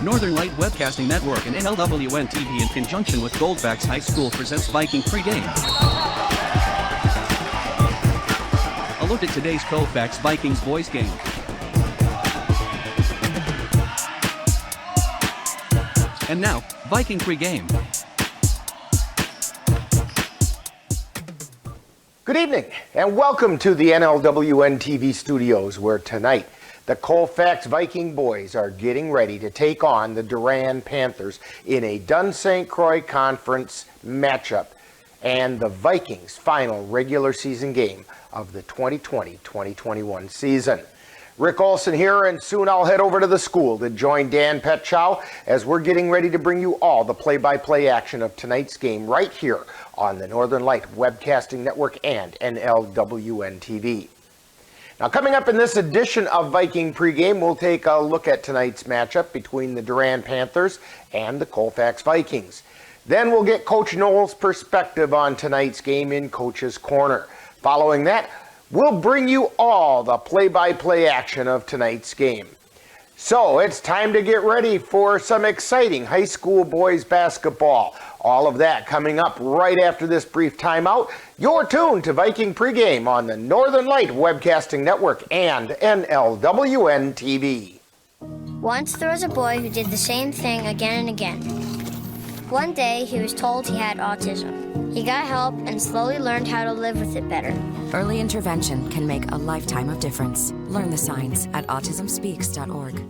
Northern Light Webcasting Network and NLWN TV in conjunction with Colfax High School presents Viking pregame. A look at today's Colfax Vikings boys game. And now, Viking pregame. Good evening, and welcome to the NLWN TV studios, where tonight the Colfax Viking boys are getting ready to take on the Durand Panthers in a Dun St. Croix Conference matchup and the Vikings' final regular season game of the 2020-2021 season. Rick Olson here, and soon I'll head over to the school to join Dan Petchow as we're getting ready to bring you all the play-by-play action of tonight's game right here on the Northern Light Webcasting Network and NLWN TV. Now, coming up in this edition of Viking Pregame, we'll take a look at tonight's matchup between the Durand Panthers and the Colfax Vikings. Then we'll get Coach Noel's perspective on tonight's game in Coach's Corner. Following that, we'll bring you all the play-by-play action of tonight's game. So it's time to get ready for some exciting high school boys basketball. All of that coming up right after this brief timeout. You're tuned to Viking Pregame on the Northern Light Webcasting Network and NLWN TV. Once there was a boy who did the same thing again and again. One day he was told he had autism. He got help and slowly learned how to live with it better. Early intervention can make a lifetime of difference. Learn the signs at autismspeaks.org.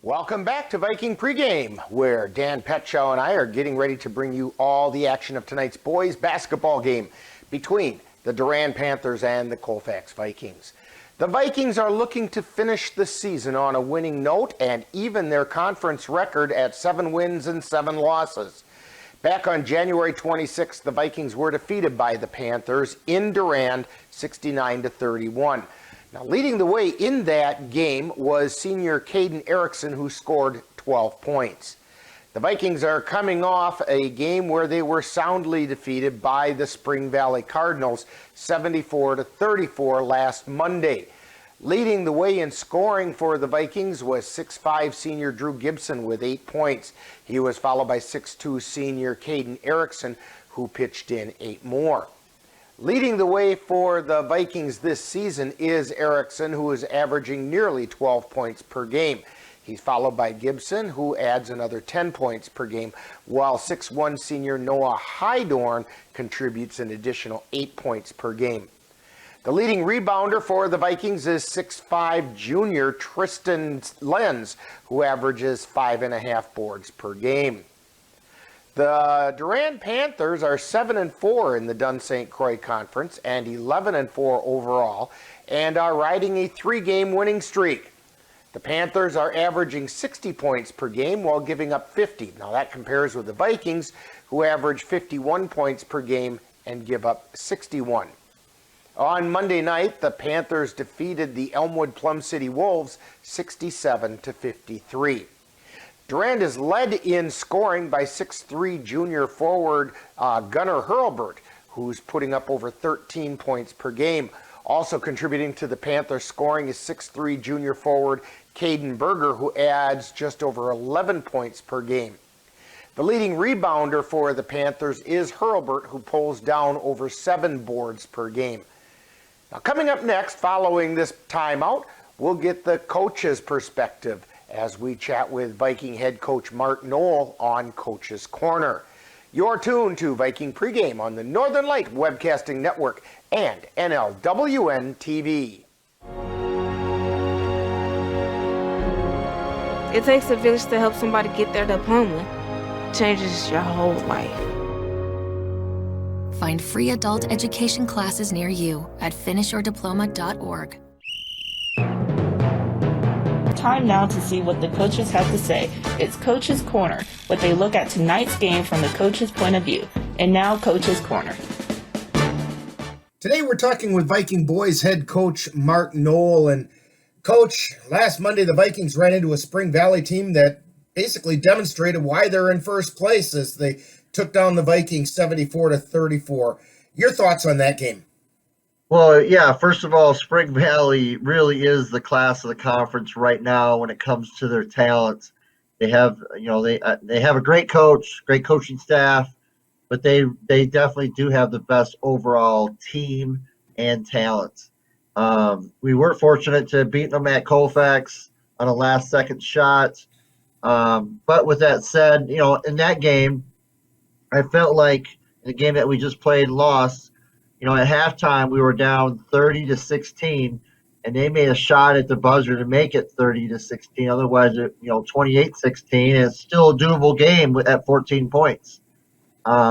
Welcome back to Viking Pregame, where Dan Petchow and I are getting ready to bring you all the action of tonight's boys basketball game between the Durand Panthers and the Colfax Vikings. The Vikings are looking to finish the season on a winning note and even their conference record at 7 wins and 7 losses. Back on January 26th, the Vikings were defeated by the Panthers in Durand 69-31. Now, leading the way in that game was senior Caden Erickson, who scored 12 points. The Vikings are coming off a game where they were soundly defeated by the Spring Valley Cardinals 74-34 last Monday. Leading the way in scoring for the Vikings was 6'5" senior Drew Gibson with 8 points. He was followed by 6'2" senior Caden Erickson, who pitched in 8 more. Leading the way for the Vikings this season is Erickson, who is averaging nearly 12 points per game. He's followed by Gibson, who adds another 10 points per game, while 6'1" senior Noah Hydorn contributes an additional 8 points per game. The leading rebounder for the Vikings is 6'5" junior Tristan Lenz, who averages 5.5 boards per game. The Durand Panthers are 7-4 in the Dun St. Croix Conference and 11-4 overall, and are riding a 3-game winning streak. The Panthers are averaging 60 points per game while giving up 50. Now that compares with the Vikings, who average 51 points per game and give up 61. On Monday night, the Panthers defeated the Elmwood Plum City Wolves 67-53. Durand is led in scoring by 6'3" junior forward Gunnar Hurlbert, who's putting up over 13 points per game. Also contributing to the Panthers scoring is 6'3" junior forward Caden Berger, who adds just over 11 points per game. The leading rebounder for the Panthers is Hurlbert, who pulls down over 7 boards per game. Now, coming up next, following this timeout, we'll get the coach's perspective as we chat with Viking head coach Mark Noel on Coach's Corner. You're tuned to Viking Pregame on the Northern Light Webcasting Network and NLWN TV. It takes a village to help somebody get their diploma. Changes your whole life. Find free adult education classes near you at finishyourdiploma.org. Time now to see what the coaches have to say. It's Coach's Corner, what they look at tonight's game from the coach's point of view. And now, Coach's Corner. Today we're talking with Viking boys head coach Mark Noel. And Coach, last Monday the Vikings ran into a Spring Valley team that basically demonstrated why they're in first place as they took down the Vikings 74-34. Your thoughts on that game? Well, yeah, first of all, Spring Valley really is the class of the conference right now when it comes to their talents. They have, they have a great coach, great coaching staff, but they definitely do have the best overall team and talent. We were fortunate to beat them at Colfax on a last second shot. But with that said, in that game, I felt like in the game that we just played lost, at halftime we were down 30-16, and they made a shot at the buzzer to make it 30-16. Otherwise, 28-16, and it's still a doable game at 14 points.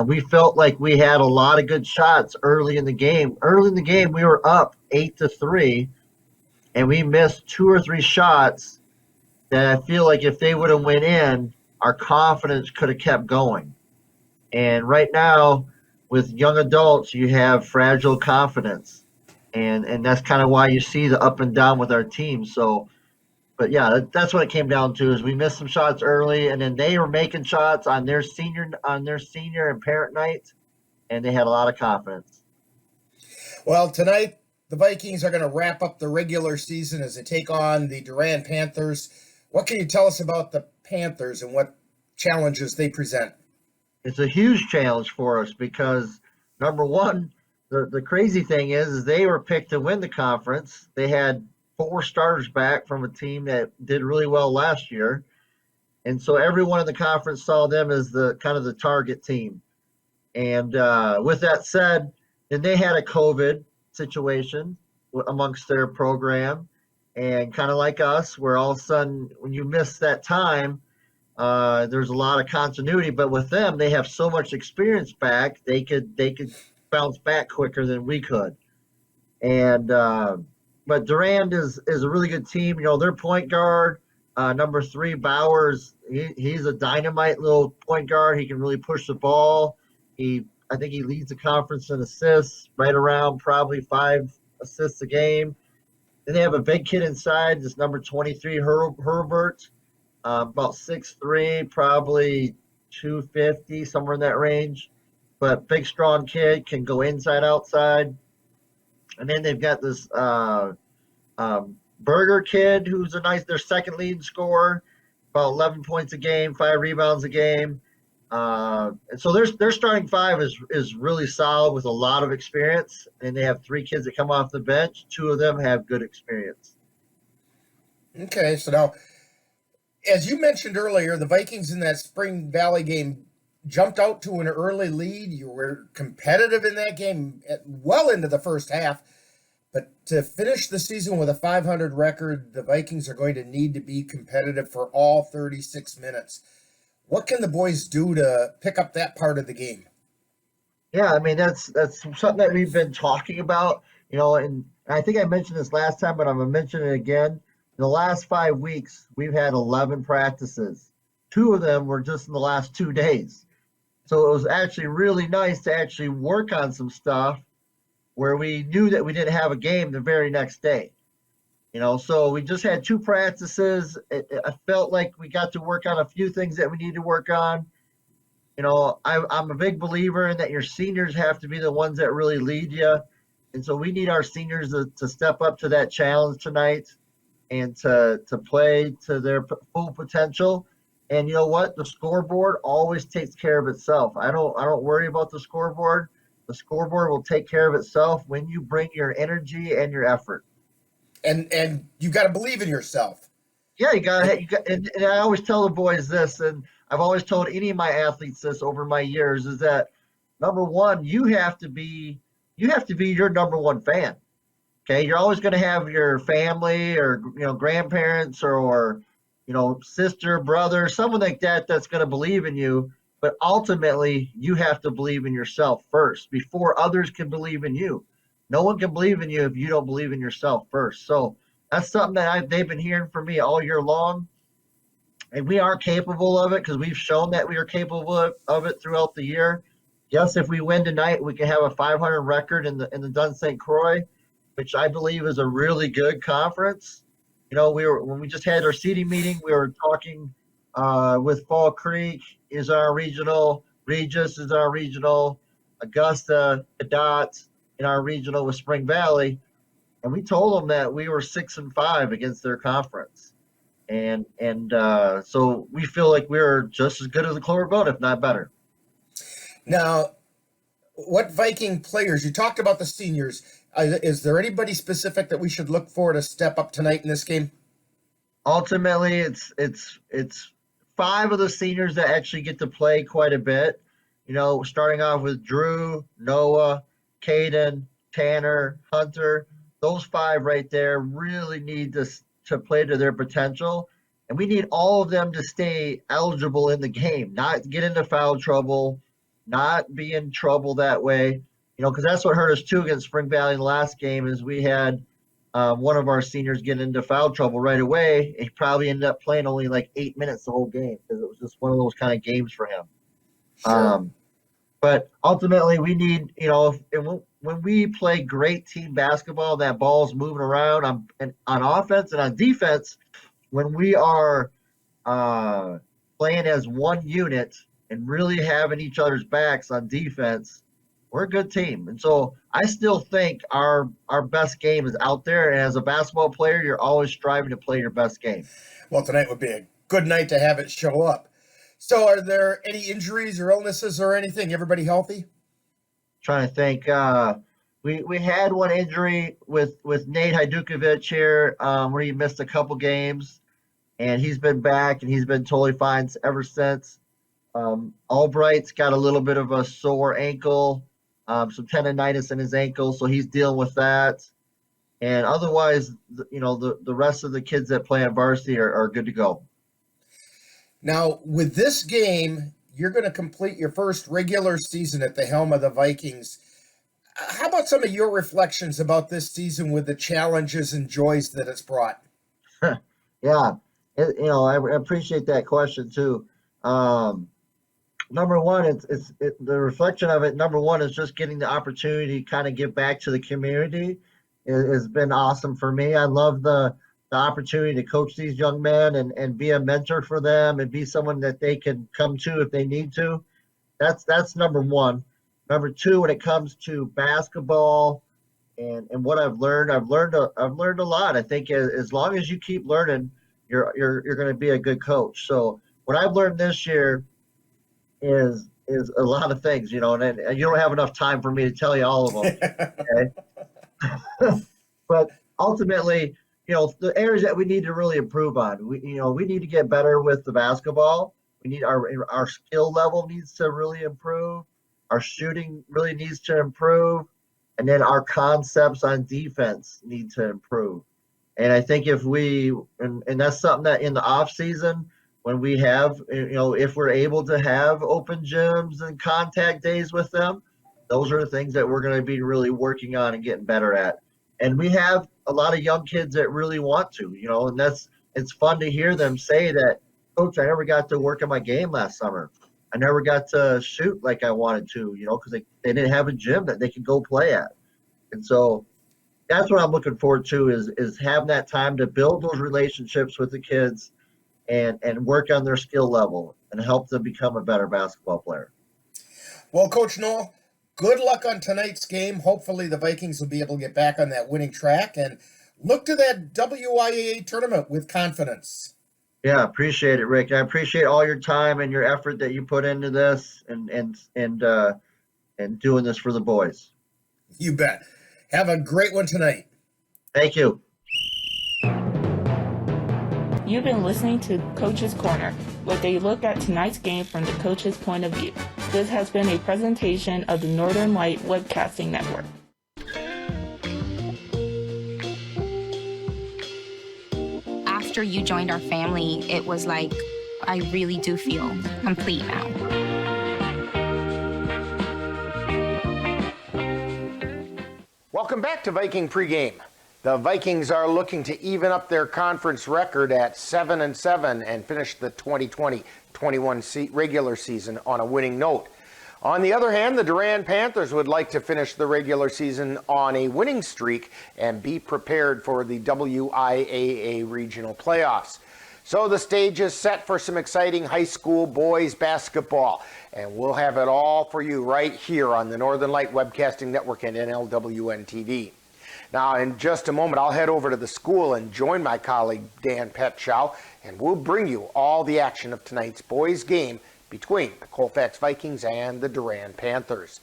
We felt like we had a lot of good shots early in the game. Early in the game, we were up 8-3, and we missed 2 or 3 shots that I feel like if they would have went in, our confidence could have kept going. And right now, with young adults, you have fragile confidence, and that's kind of why you see the up and down with our team. So, but yeah, that's what it came down to is we missed some shots early, and then they were making shots on their senior and parent night, and they had a lot of confidence. Well, tonight the Vikings are going to wrap up the regular season as they take on the Durand Panthers. What can you tell us about the Panthers and what challenges they present? It's a huge challenge for us because number one, the crazy thing is they were picked to win the conference. They had 4 starters back from a team that did really well last year. And so everyone in the conference saw them as the kind of the target team. And with that said, then they had a COVID situation amongst their program. And kind of like us, where all of a sudden, when you miss that time, there's a lot of continuity. But with them, they have so much experience back, they could bounce back quicker than we could. And but Durand is a really good team. Their point guard, number 3, Bowers, he's a dynamite little point guard. He can really push the ball. I think he leads the conference in assists, right around probably 5 assists a game. Then they have a big kid inside, this number 23, Herbert, about 6'3", probably 250, somewhere in that range. But big, strong kid, can go inside, outside. And then they've got this Berger kid who's their second leading scorer, about 11 points a game, 5 rebounds a game. And so their starting 5 is really solid with a lot of experience. And they have 3 kids that come off the bench. 2 of them have good experience. Okay, so now, as you mentioned earlier, the Vikings in that Spring Valley game jumped out to an early lead. You were competitive in that game well into the first half. But to finish the season with a .500 record, the Vikings are going to need to be competitive for all 36 minutes. What can the boys do to pick up that part of the game? Yeah, I mean that's something that we've been talking about, and I think I mentioned this last time, but I'm gonna mention it again. In the last 5 weeks, we've had 11 practices. 2 of them were just in the last 2 days. So it was actually really nice to actually work on some stuff where we knew that we didn't have a game the very next day. So we just had 2 practices. I felt like we got to work on a few things that we need to work on. I'm a big believer in that your seniors have to be the ones that really lead you. And so we need our seniors to step up to that challenge tonight and to play to their full potential. And you know what? The scoreboard always takes care of itself. I don't worry about the scoreboard. The scoreboard will take care of itself when you bring your energy and your effort. And you got to believe in yourself. Yeah, you got, and I always tell the boys this, and I've always told any of my athletes this over my years, is that number one, you have to be your number one fan. Okay, you're always going to have your family or grandparents or sister, brother, someone like that that's going to believe in you. But ultimately, you have to believe in yourself first before others can believe in you. No one can believe in you if you don't believe in yourself first. So that's something that they've been hearing from me all year long. And we are capable of it because we've shown that we are capable of it throughout the year. Yes, if we win tonight, we can have a .500 record in the Dun St. Croix, which I believe is a really good conference. When we just had our seating meeting, we were talking with Fall Creek is our regional, Regis is our regional, Augusta, Cadott in our regional with Spring Valley, and we told them that we were 6-5 against their conference. So we feel like we're just as good as the Clover Boat, if not better. Now, what Viking players, you talked about the seniors. Is there anybody specific that we should look for to step up tonight in this game? Ultimately, it's 5 of the seniors that actually get to play quite a bit. Starting off with Drew, Noah, Caden, Tanner, Hunter. Those 5 right there really need to play to their potential. And we need all of them to stay eligible in the game, not get into foul trouble, not be in trouble that way. Because that's what hurt us too against Spring Valley in the last game is we had one of our seniors get into foul trouble right away. He probably ended up playing only like 8 minutes the whole game because it was just one of those kind of games for him. Sure. But ultimately, we need, when we play great team basketball, that ball's moving around on offense and on defense, when we are playing as one unit and really having each other's backs on defense, we're a good team. And so I still think our best game is out there. And as a basketball player, you're always striving to play your best game. Well, tonight would be a good night to have it show up. So are there any injuries or illnesses or anything? Everybody healthy? Trying to think. We had one injury with Nate Hajdukovic here where he missed a couple games. And he's been back, and he's been totally fine ever since. Albright's got a little bit of a sore ankle, some tendonitis in his ankle, so he's dealing with that. And otherwise, the rest of the kids that play on varsity are good to go. Now, with this game, you're going to complete your first regular season at the helm of the Vikings. How about some of your reflections about this season with the challenges and joys that it's brought? Yeah. I appreciate that question too. Number one, it's the reflection of it. Number one is just getting the opportunity to kind of give back to the community. It has been awesome for me. I love the opportunity to coach these young men and be a mentor for them and be someone that they can come to if they need to. That's number one. Number two, when it comes to basketball and what I've learned a lot. I think as long as you keep learning, you're going to be a good coach. So what I've learned this year is a lot of things, and you don't have enough time for me to tell you all of them. Okay? But ultimately, the areas that we need to really improve on, we need to get better with the basketball. We need our skill level needs to really improve. Our shooting really needs to improve. And then our concepts on defense need to improve. And I think if and that's something that in the off season, when we have, if we're able to have open gyms and contact days with them, those are the things that we're going to be really working on and getting better at. And we have a lot of young kids that really want to, and it's fun to hear them say that, Coach, I never got to work on my game last summer. I never got to shoot like I wanted to, because they didn't have a gym that they could go play at. And so that's what I'm looking forward to is having that time to build those relationships with the kids and work on their skill level and help them become a better basketball player. Well, Coach Noel, good luck on tonight's game. Hopefully the Vikings will be able to get back on that winning track and look to that WIAA tournament with confidence. Yeah, appreciate it, Rick. I appreciate all your time and your effort that you put into this and doing this for the boys. You bet. Have a great one tonight. Thank you. You've been listening to Coach's Corner, where they look at tonight's game from the coach's point of view. This has been a presentation of the Northern Light Webcasting Network. After you joined our family, it was like, I really do feel complete now. Welcome back to Viking pregame. The Vikings are looking to even up their conference record at 7-7 and finish the 2020-21 regular season on a winning note. On the other hand, the Durand Panthers would like to finish the regular season on a winning streak and be prepared for the WIAA regional playoffs. So the stage is set for some exciting high school boys basketball, and we'll have it all for you right here on the Northern Light Webcasting Network and NLWN TV. Now, in just a moment, I'll head over to the school and join my colleague Dan Petchow, and we'll bring you all the action of tonight's boys' game between the Colfax Vikings and the Durand Panthers.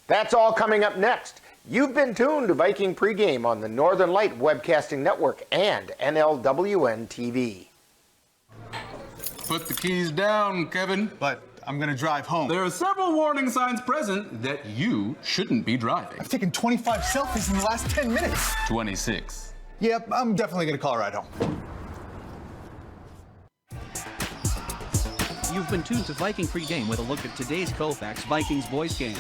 That's all coming up next. You've been tuned to Viking Pregame on the Northern Light Webcasting Network and NLWN TV. Put the keys down, Kevin. But I'm going to drive home. There are several warning signs present that you shouldn't be driving. I've taken 25 selfies in the last 10 minutes. 26. Yep, I'm definitely going to call a ride home. You've been tuned to Viking Pregame with a look at today's Colfax Vikings boys game.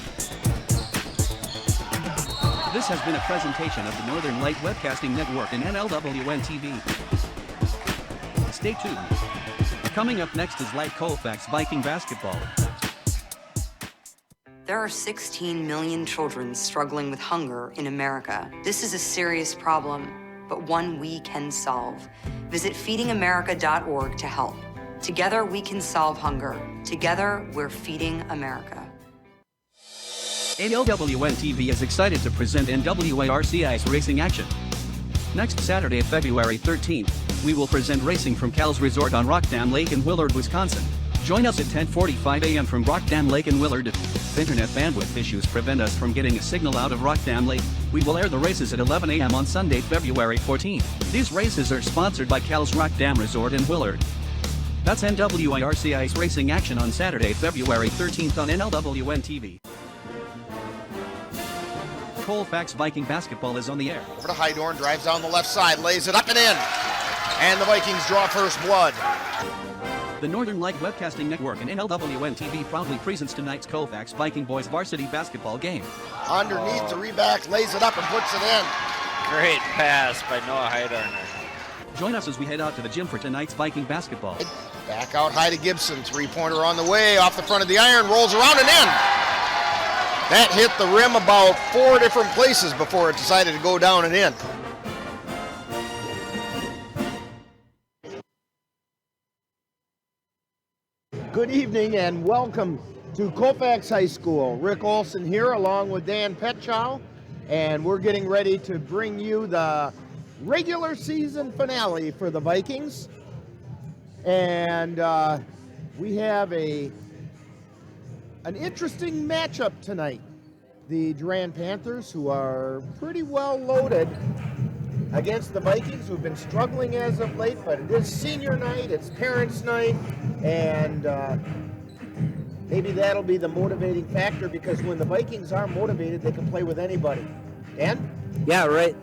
This has been a presentation of the Northern Light Webcasting Network and NLWN TV. Stay tuned. Coming up next is Light Colfax Viking basketball. There are 16 million children struggling with hunger in America. This is a serious problem, but one we can solve. Visit feedingamerica.org to help. Together we can solve hunger. Together we're feeding America. NLWN TV is excited to present NWARCI's racing action. Next Saturday, February 13th, we will present racing from Cal's Resort on Rockdam Lake in Willard, Wisconsin. Join us at 10:45 a.m. from Rockdam Lake in Willard. If internet bandwidth issues prevent us from getting a signal out of Rockdam Lake, we will air the races at 11 a.m. on Sunday, February 14th. These races are sponsored by Cal's Rockdam Resort in Willard. That's NWARCI's racing action on Saturday, February 13th on NLWN TV. Colfax Viking basketball is on the air. Over to Hydorn, drives down the left side, lays it up and in. And the Vikings draw first blood. The Northern Light Webcasting Network and NLWN TV proudly presents tonight's Colfax Viking boys varsity basketball game. Underneath the reback, lays it up and puts it in. Great pass by Noah Hydorn. Join us as we head out to the gym for tonight's Viking basketball. Back out high to Gibson, three-pointer on the way, off the front of the iron, rolls around and in. That hit the rim about 4 different places before it decided to go down and in. Good evening and welcome to Colfax High School. Rick Olson here along with Dan Petchow, and we're getting ready to bring you the regular season finale for the Vikings. And we have an interesting matchup tonight. The Durand Panthers, who are pretty well loaded, against the Vikings, who've been struggling as of late, but it is senior night, it's parents' night, and maybe that'll be the motivating factor, because when the Vikings are motivated, they can play with anybody. Dan? Yeah, right.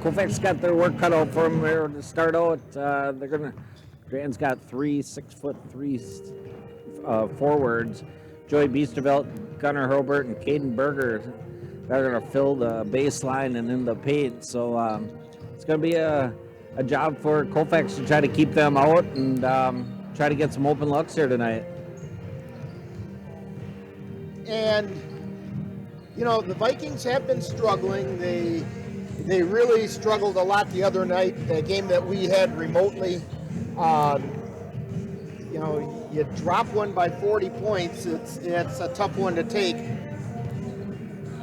Colfax got their work cut out for them there to start out. Durand's got 3 6'3" forwards. Joey Beestervelt, Gunnar Hurlbert, and Caden Berger. They're going to fill the baseline and in the paint. So it's going to be a job for Colfax to try to keep them out and try to get some open looks here tonight. And, you know, the Vikings have been struggling. They really struggled a lot the other night, the game that we had remotely. You know, you drop one by 40 points, it's a tough one to take.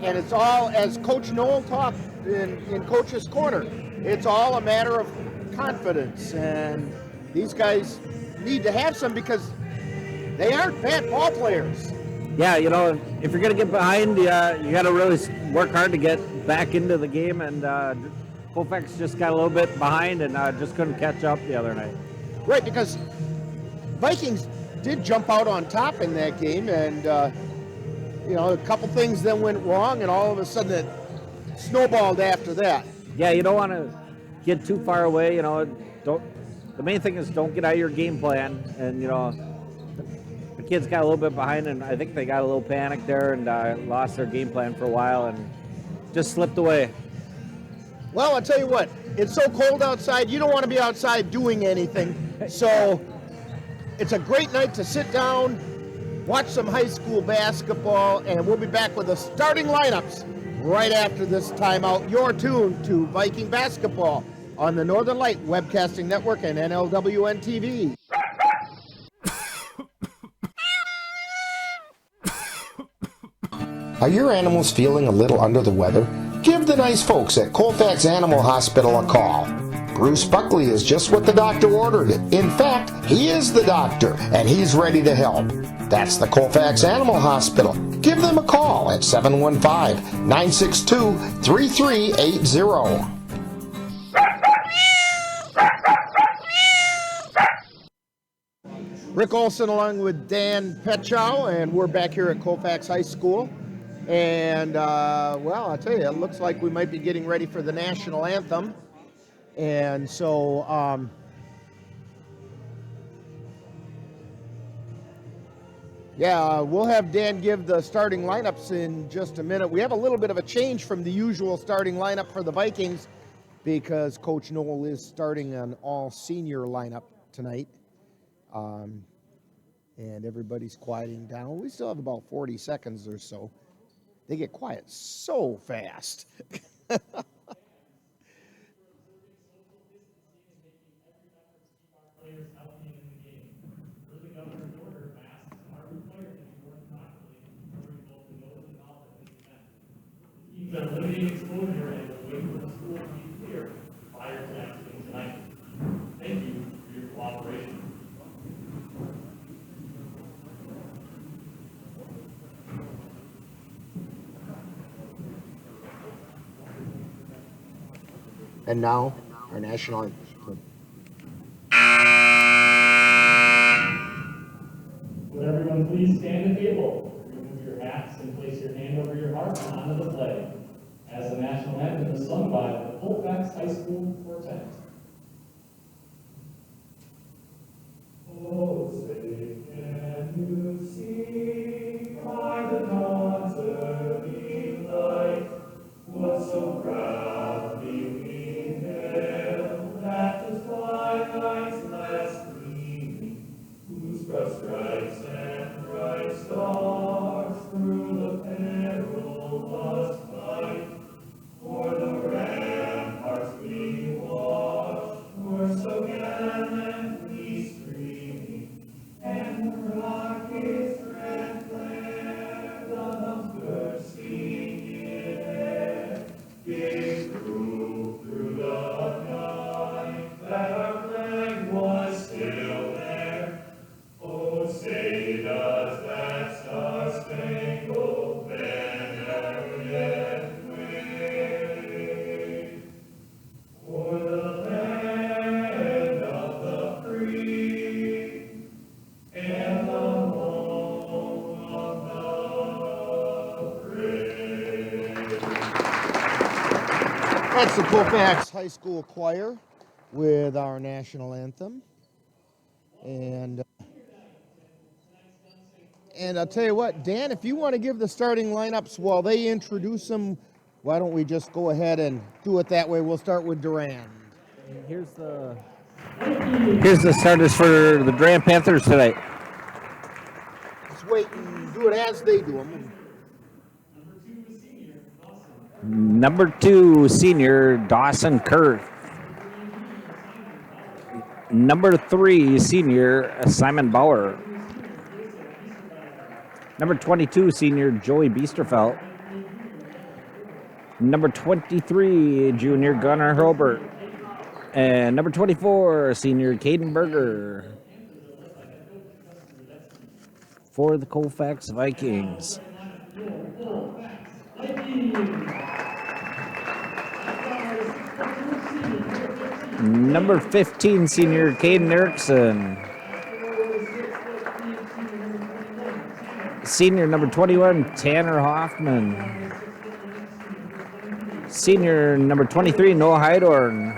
And it's all, as Coach Noel talked in Coach's Corner, it's all a matter of confidence. And these guys need to have some, because they aren't bad ball players. Yeah, you know, if you're going to get behind, you got to really work hard to get back into the game. And Colfax just got a little bit behind and just couldn't catch up the other night. Right, because Vikings did jump out on top in that game, and you know, a couple things then went wrong, and all of a sudden it snowballed after that. Yeah, you don't want to get too far away. You know, the main thing is don't get out of your game plan. And you know, the kids got a little bit behind, and I think they got a little panic there and lost their game plan for a while and just slipped away. Well, I'll tell you what, it's so cold outside, you don't want to be outside doing anything. So it's a great night to sit down, watch some high school basketball, and we'll be back with the starting lineups right after this timeout. You're tuned to Viking basketball on the Northern Light Webcasting Network and NLWN TV. Are your animals feeling a little under the weather? Give the nice folks at Colfax Animal Hospital a call. Bruce Buckley is just what the doctor ordered. In fact, he is the doctor, and he's ready to help. That's the Colfax Animal Hospital. Give them a call at 715-962-3380. Rick Olson along with Dan Petchow, and we're back here at Colfax High School. And, well, I'll tell you, it looks like we might be getting ready for the national anthem. And so, yeah, we'll have Dan give the starting lineups in just a minute. We have a little bit of a change from the usual starting lineup for the Vikings because Coach Noel is starting an all-senior lineup tonight. And everybody's quieting down. We still have about 40 seconds or so. They get quiet so fast. Limiting exposure and waiting for the school to be clear prior to exiting tonight. Thank you for your cooperation. And now, our national anthem. Would everyone please stand at the table, remove your hats, and place your hand over your heart onto the flag, as the national anthem is sung by the Colfax High School Quartet. Oh, say, can you see by the dawn's early light what so proudly we hailed that the twilight's last gleaming, whose broad stripes and bright stars through the perilous fight for the ramparts we watched were so gallantly streaming, and the rockets' red flare, the bursting in air, gave proof through the night that our flag was still there. Oh, say does that star-spangled banner yet wave for the land of the free and the home of the brave. That's the Colfax High School Choir with our national anthem. And I'll tell you what, Dan, if you want to give the starting lineups while they introduce them, why don't we just go ahead and do it that way? We'll start with Durand. Here's the starters for the Durand Panthers tonight. Just wait and do it as they do them. Number 2, senior Dawson Kurth. Number 3, senior Simon Bauer. Number 22, senior Joey Biesterfeld. Number 23, junior Gunnar Hurlbert. And number 24, senior Caden Berger. For the Colfax Vikings. Number 15, senior Caden Erickson. Senior number 21, Tanner Hoffman. Senior number 23, Noah Heidorn.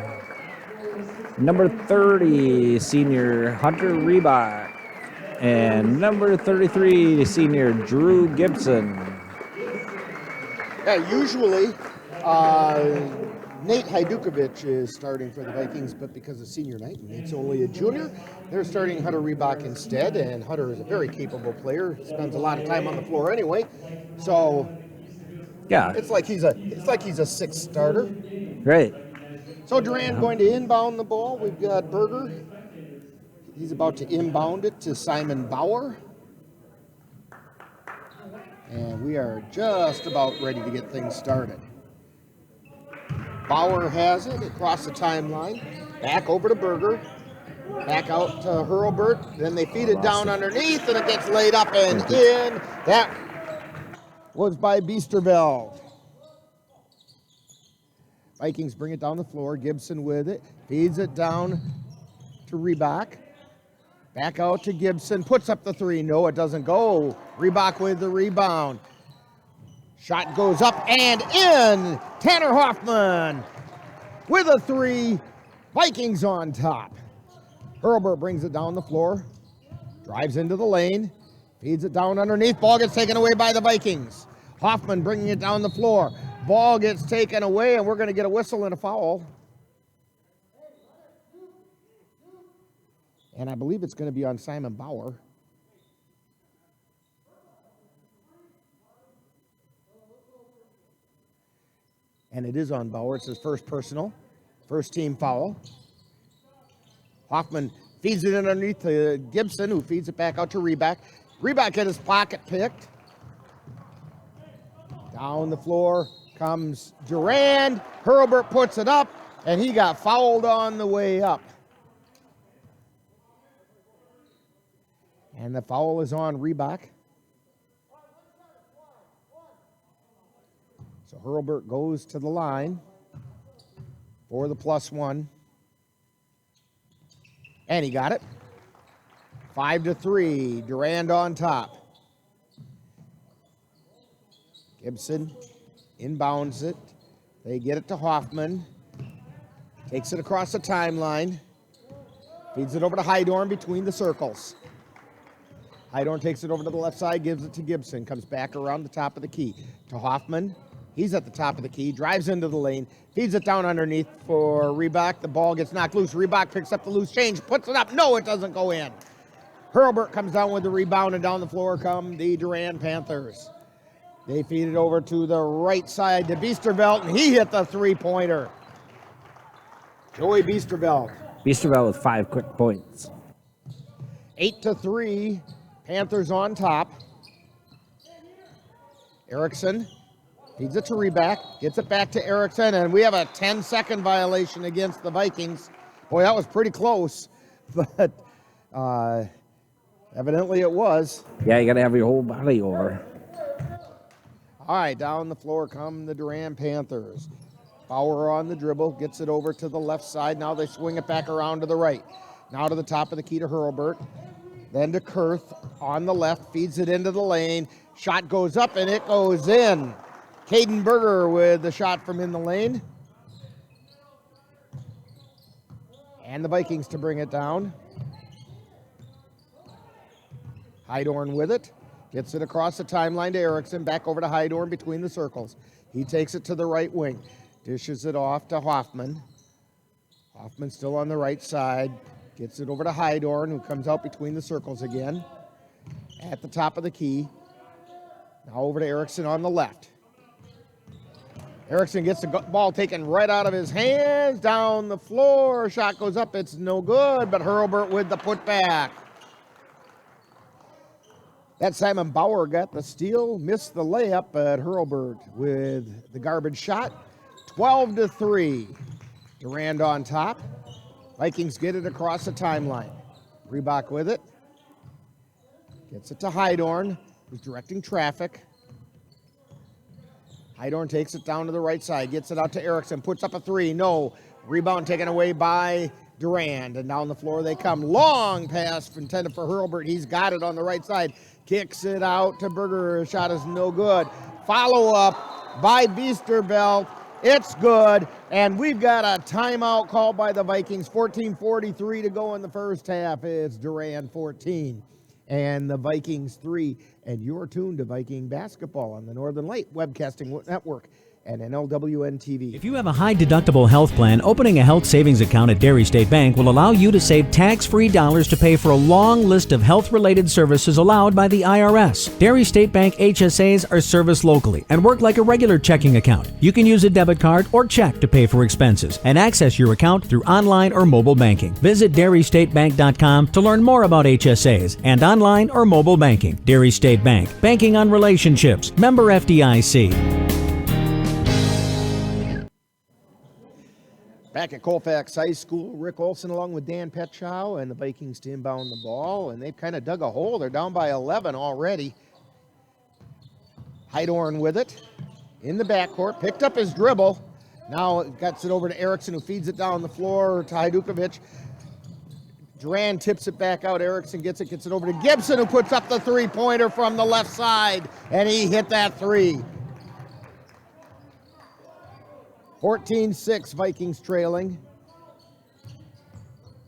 Number 30, senior Hunter Reebok. And number 33, senior Drew Gibson. Yeah, usually Nate Hajdukovic is starting for the Vikings, but because of senior night and Nate's only a junior, they're starting Hunter Reebok instead, and Hunter is a very capable player, spends a lot of time on the floor anyway. So yeah, it's like he's a sixth starter. Right. So Durand going to inbound the ball. We've got Berger. He's about to inbound it to Simon Bauer. And we are just about ready to get things started. Bauer has it across the timeline. Back over to Berger. Back out to Hurlburt. Then they feed it down underneath, and it gets laid up and in. That was by Biesterveld. Vikings bring it down the floor. Gibson with it. Feeds it down to Reebok. Back out to Gibson. Puts up the three. No, it doesn't go. Reebok with the rebound. Shot goes up and in. Tanner Hoffman with a three. Vikings on top. Hurlburt brings it down the floor. Drives into the lane. Feeds it down underneath. Ball gets taken away by the Vikings. Hoffman bringing it down the floor. Ball gets taken away, and we're going to get a whistle and a foul. And I believe it's going to be on Simon Bauer. And it is on Bauer. It's his first personal. First team foul. Hoffman feeds it in underneath to Gibson, who feeds it back out to Reebok. Reebok had his pocket picked. Down the floor comes Durand. Hurlburt puts it up, and he got fouled on the way up. And the foul is on Reebok. So Hurlburt goes to the line for the +1. And he got it. 5-3. Durand on top. Gibson inbounds it. They get it to Hoffman. Takes it across the timeline. Feeds it over to Hydorn between the circles. Hydorn takes it over to the left side, gives it to Gibson. Comes back around the top of the key to Hoffman. He's at the top of the key, drives into the lane, feeds it down underneath for Reebok. The ball gets knocked loose. Reebok picks up the loose change, puts it up. No, it doesn't go in. Hurlburt comes down with the rebound, and down the floor come the Durand Panthers. They feed it over to the right side to Biesterveld, and he hit the three-pointer. Joey Biesterveld. Biesterveld with 5 quick points. 8-3. Panthers on top. Erickson feeds it to Reebok, gets it back to Erickson, and we have a 10-second violation against the Vikings. Boy, that was pretty close, but evidently it was. Yeah, you got to have your whole body over. All right, down the floor come the Durand Panthers. Bauer on the dribble, gets it over to the left side. Now they swing it back around to the right. Now to the top of the key to Hurlburt. Then to Kurth on the left, feeds it into the lane. Shot goes up and it goes in. Caden Berger with the shot from in the lane. And the Vikings to bring it down. Hydorn with it. Gets it across the timeline to Erickson. Back over to Hydorn between the circles. He takes it to the right wing. Dishes it off to Hoffman. Hoffman still on the right side. Gets it over to Hydorn, who comes out between the circles again. At the top of the key. Now over to Erickson on the left. Erickson gets the ball taken right out of his hands. Down the floor. Shot goes up. It's no good, but Hurlburt with the putback. That Simon Bauer got the steal, missed the layup, but Hurlburt with the garbage shot. 12-3. Durand on top. Vikings get it across the timeline. Reebok with it. Gets it to Hydorn, who's directing traffic. Hydorn takes it down to the right side, gets it out to Erickson, puts up a three. No. Rebound taken away by Durand, and down the floor they come. Long pass intended for Hurlburt. He's got it on the right side. Kicks it out to Berger. Shot is no good. Follow up by Biesterveld. It's good, and we've got a timeout called by the Vikings. 14:43 to go in the first half. It's Durand 14 and the Vikings 3. And you're tuned to Viking basketball on the Northern Light Webcasting Network and NLWN TV. If you have a high-deductible health plan, opening a health savings account at Dairy State Bank will allow you to save tax-free dollars to pay for a long list of health-related services allowed by the IRS. Dairy State Bank HSAs are serviced locally and work like a regular checking account. You can use a debit card or check to pay for expenses and access your account through online or mobile banking. Visit DairyStateBank.com to learn more about HSAs and online or mobile banking. Dairy State Bank, banking on relationships. Member FDIC. Back at Colfax High School, Rick Olson along with Dan Petchow and the Vikings to inbound the ball, and they've kind of dug a hole. They're down by 11 already. Heidorn with it in the backcourt, picked up his dribble. Now it gets it over to Erickson, who feeds it down the floor to Hajdukovic. Durand tips it back out. Erickson gets it over to Gibson, who puts up the three-pointer from the left side, and he hit that three. 14-6, Vikings trailing.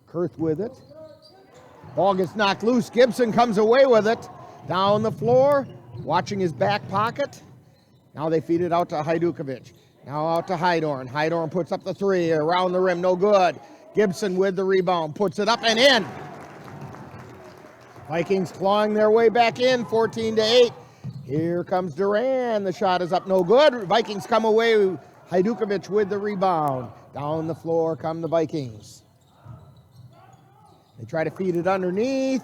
Kurth with it. Ball gets knocked loose. Gibson comes away with it. Down the floor, watching his back pocket. Now they feed it out to Hajdukovic. Now out to Heidorn. Heidorn puts up the three. Around the rim, no good. Gibson with the rebound. Puts it up and in. Vikings clawing their way back in, 14-8. Here comes Durand. The shot is up, no good. Vikings come away. Hajdukovic with the rebound. Down the floor come the Vikings. They try to feed it underneath.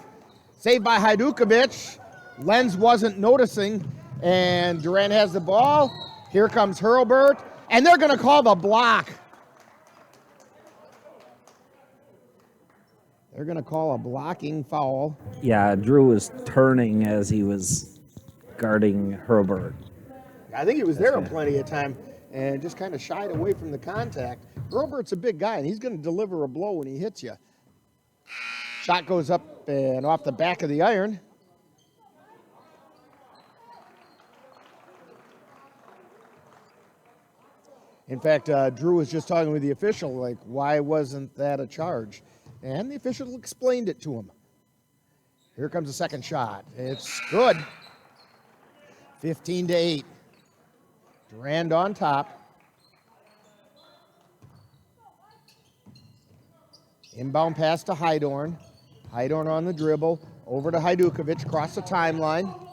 Saved by Hajdukovic. Lenz wasn't noticing, and Durand has the ball. Here comes Hurlburt, and they're going to call the block. They're going to call a blocking foul. Yeah, Drew was turning as he was guarding Hurlburt. I think he was there plenty of time and just kind of shied away from the contact. Hurlburt's a big guy, and he's going to deliver a blow when he hits you. Shot goes up and off the back of the iron. In fact, Drew was just talking with the official, like, why wasn't that a charge? And the official explained it to him. Here comes the second shot. It's good. 15-8. Durand on top. Inbound pass to Heidorn. Heidorn on the dribble. Over to Hajdukovic. Across the timeline.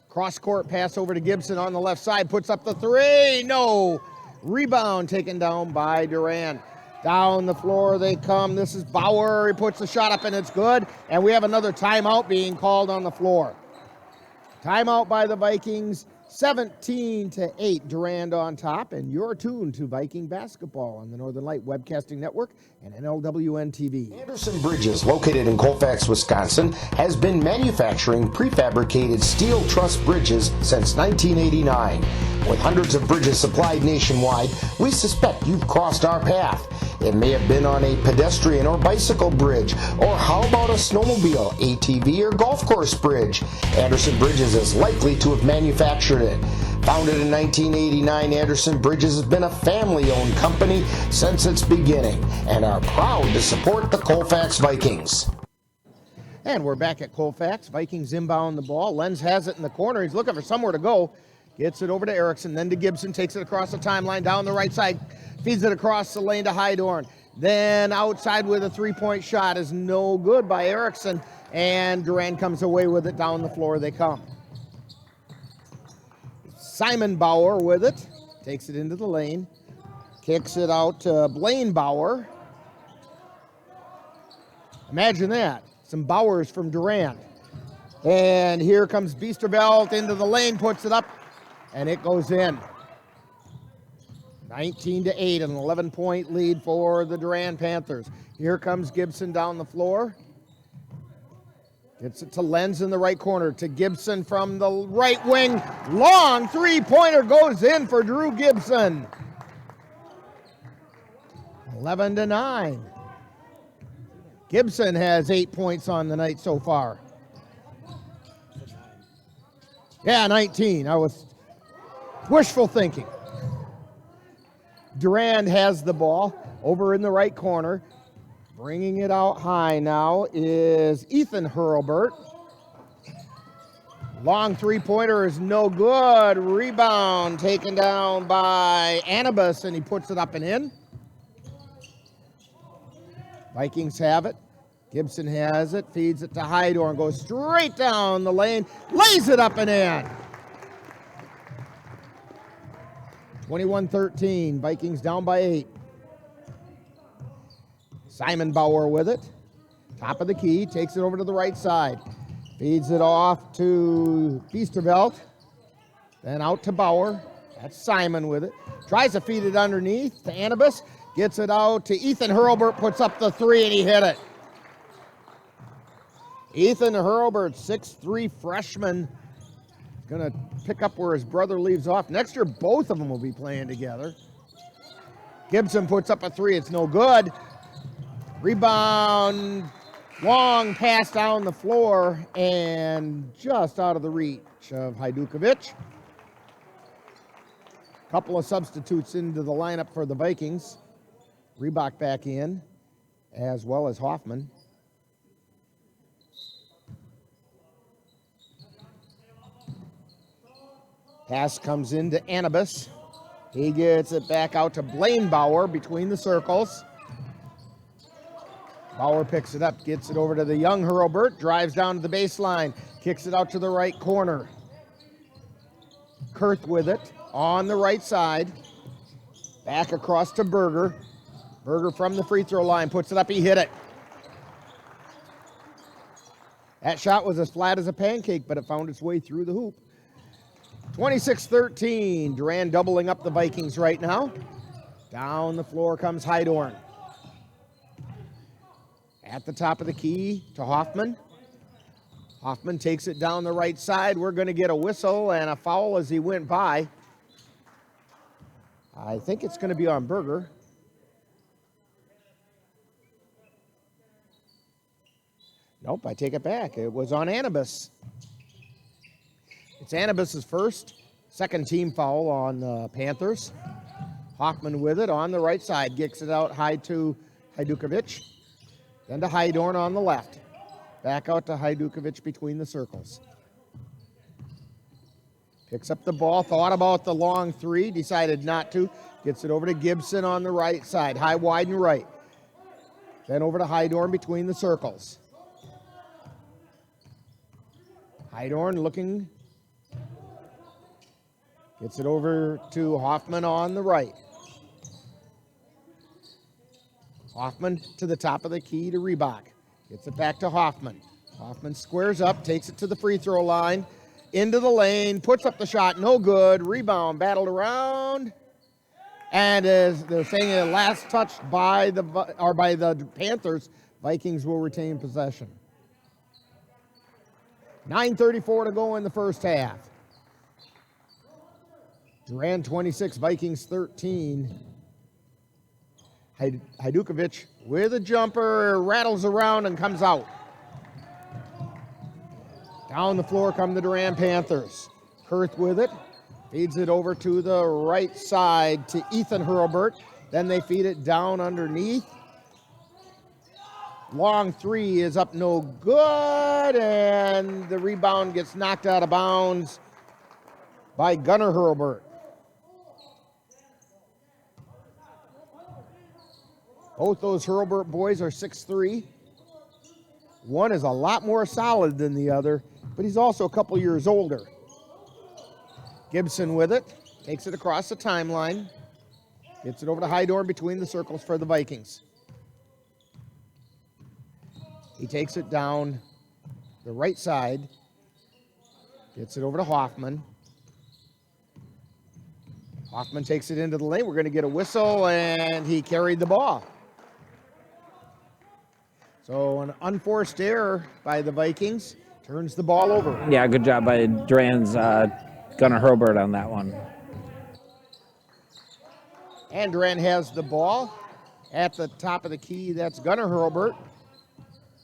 Cross-court pass over to Gibson on the left side. Puts up the three. No. Rebound taken down by Durand. Down the floor they come. This is Bauer. He puts the shot up and it's good. And we have another timeout being called on the floor. Timeout by the Vikings. 17-8. Durand on top. And you're tuned to Viking basketball on the Northern Light Webcasting Network and NLWN TV. Anderson Bridges, located in Colfax, Wisconsin, has been manufacturing prefabricated steel truss bridges since 1989. With hundreds of bridges supplied nationwide, we suspect you've crossed our path. It may have been on a pedestrian or bicycle bridge, or how about a snowmobile, ATV, or golf course bridge? Anderson Bridges is likely to have manufactured it. Founded in 1989, Anderson Bridges has been a family-owned company since its beginning and are proud to support the Colfax Vikings. And we're back at Colfax. Vikings inbound the ball. Lenz has it in the corner. He's looking for somewhere to go. Gets it over to Erickson, then to Gibson, takes it across the timeline, down the right side, feeds it across the lane to Heidorn. Then outside with a three-point shot is no good by Erickson, and Durand comes away with it. Down the floor they come. Simon Bauer with it, takes it into the lane, kicks it out to Blaine Bauer. Imagine that, some Bauers from Durand. And here comes Biesterveld into the lane, puts it up, and it goes in. 19-8, an 11-point lead for the Durand Panthers. Here comes Gibson down the floor. Gets it to Lenz in the right corner, to Gibson from the right wing. Long three-pointer goes in for Drew Gibson. 11-9. Gibson has 8 points on the night so far. Yeah, 19. I was wishful thinking. Durand has the ball over in the right corner. Bringing it out high now is Ethan Hurlburt. Long three-pointer is no good. Rebound taken down by Anibus, and he puts it up and in. Vikings have it. Gibson has it, feeds it to Heidorn, goes straight down the lane, lays it up and in. 21-13, Vikings down by 8. Simon Bauer with it. Top of the key, takes it over to the right side. Feeds it off to Biesterveld. Then out to Bauer. That's Simon with it. Tries to feed it underneath to Anibus. Gets it out to Ethan Hurlburt, puts up the 3, and he hit it. Ethan Hurlburt, 6'3" freshman, going to pick up where his brother leaves off. Next year, both of them will be playing together. Gibson puts up a 3. It's no good. Rebound, long pass down the floor, and just out of the reach of Hajdukovic. Couple of substitutes into the lineup for the Vikings. Reebok back in, as well as Hoffman. Pass comes into Anibus. He gets it back out to Blaine Bauer between the circles. Bauer picks it up, gets it over to the young Hurlburt, drives down to the baseline, kicks it out to the right corner. Kurth with it on the right side. Back across to Berger. Berger from the free throw line, puts it up, he hit it. That shot was as flat as a pancake, but it found its way through the hoop. 26-13, Durand doubling up the Vikings right now. Down the floor comes Heidorn. At the top of the key to Hoffman. Hoffman takes it down the right side. We're going to get a whistle and a foul as he went by. I think it's going to be on Berger. Nope, I take it back. It was on Anibus. It's Anibus's second team foul on the Panthers. Hoffman with it on the right side. Gets it out high to Hajdukovic. Then to Heidorn on the left. Back out to Hajdukovic between the circles. Picks up the ball, thought about the long 3, decided not to. Gets it over to Gibson on the right side. High, wide, and right. Then over to Heidorn between the circles. Heidorn looking. Gets it over to Hoffman on the right. Hoffman to the top of the key to Reebok. Gets it back to Hoffman. Hoffman squares up, takes it to the free throw line. Into the lane, puts up the shot, no good. Rebound, battled around. And as they're saying, the last touch by the Panthers, Vikings will retain possession. 9:34 to go in the first half. Durand 26, Vikings 13. Hajdukovic with a jumper, rattles around and comes out. Down the floor come the Durand Panthers. Kurth with it, feeds it over to the right side to Ethan Hurlburt. Then they feed it down underneath. Long 3 is up no good, and the rebound gets knocked out of bounds by Gunnar Hurlburt. Both those Hurlburt boys are 6'3". One is a lot more solid than the other, but he's also a couple years older. Gibson with it, takes it across the timeline, gets it over to Heidorn between the circles for the Vikings. He takes it down the right side, gets it over to Hoffman. Hoffman takes it into the lane. We're going to get a whistle, and he carried the ball. So an unforced error by the Vikings turns the ball over. Yeah, good job by Durand's Gunnar Hurlburt on that one. And Durand has the ball at the top of the key. That's Gunnar Hurlburt.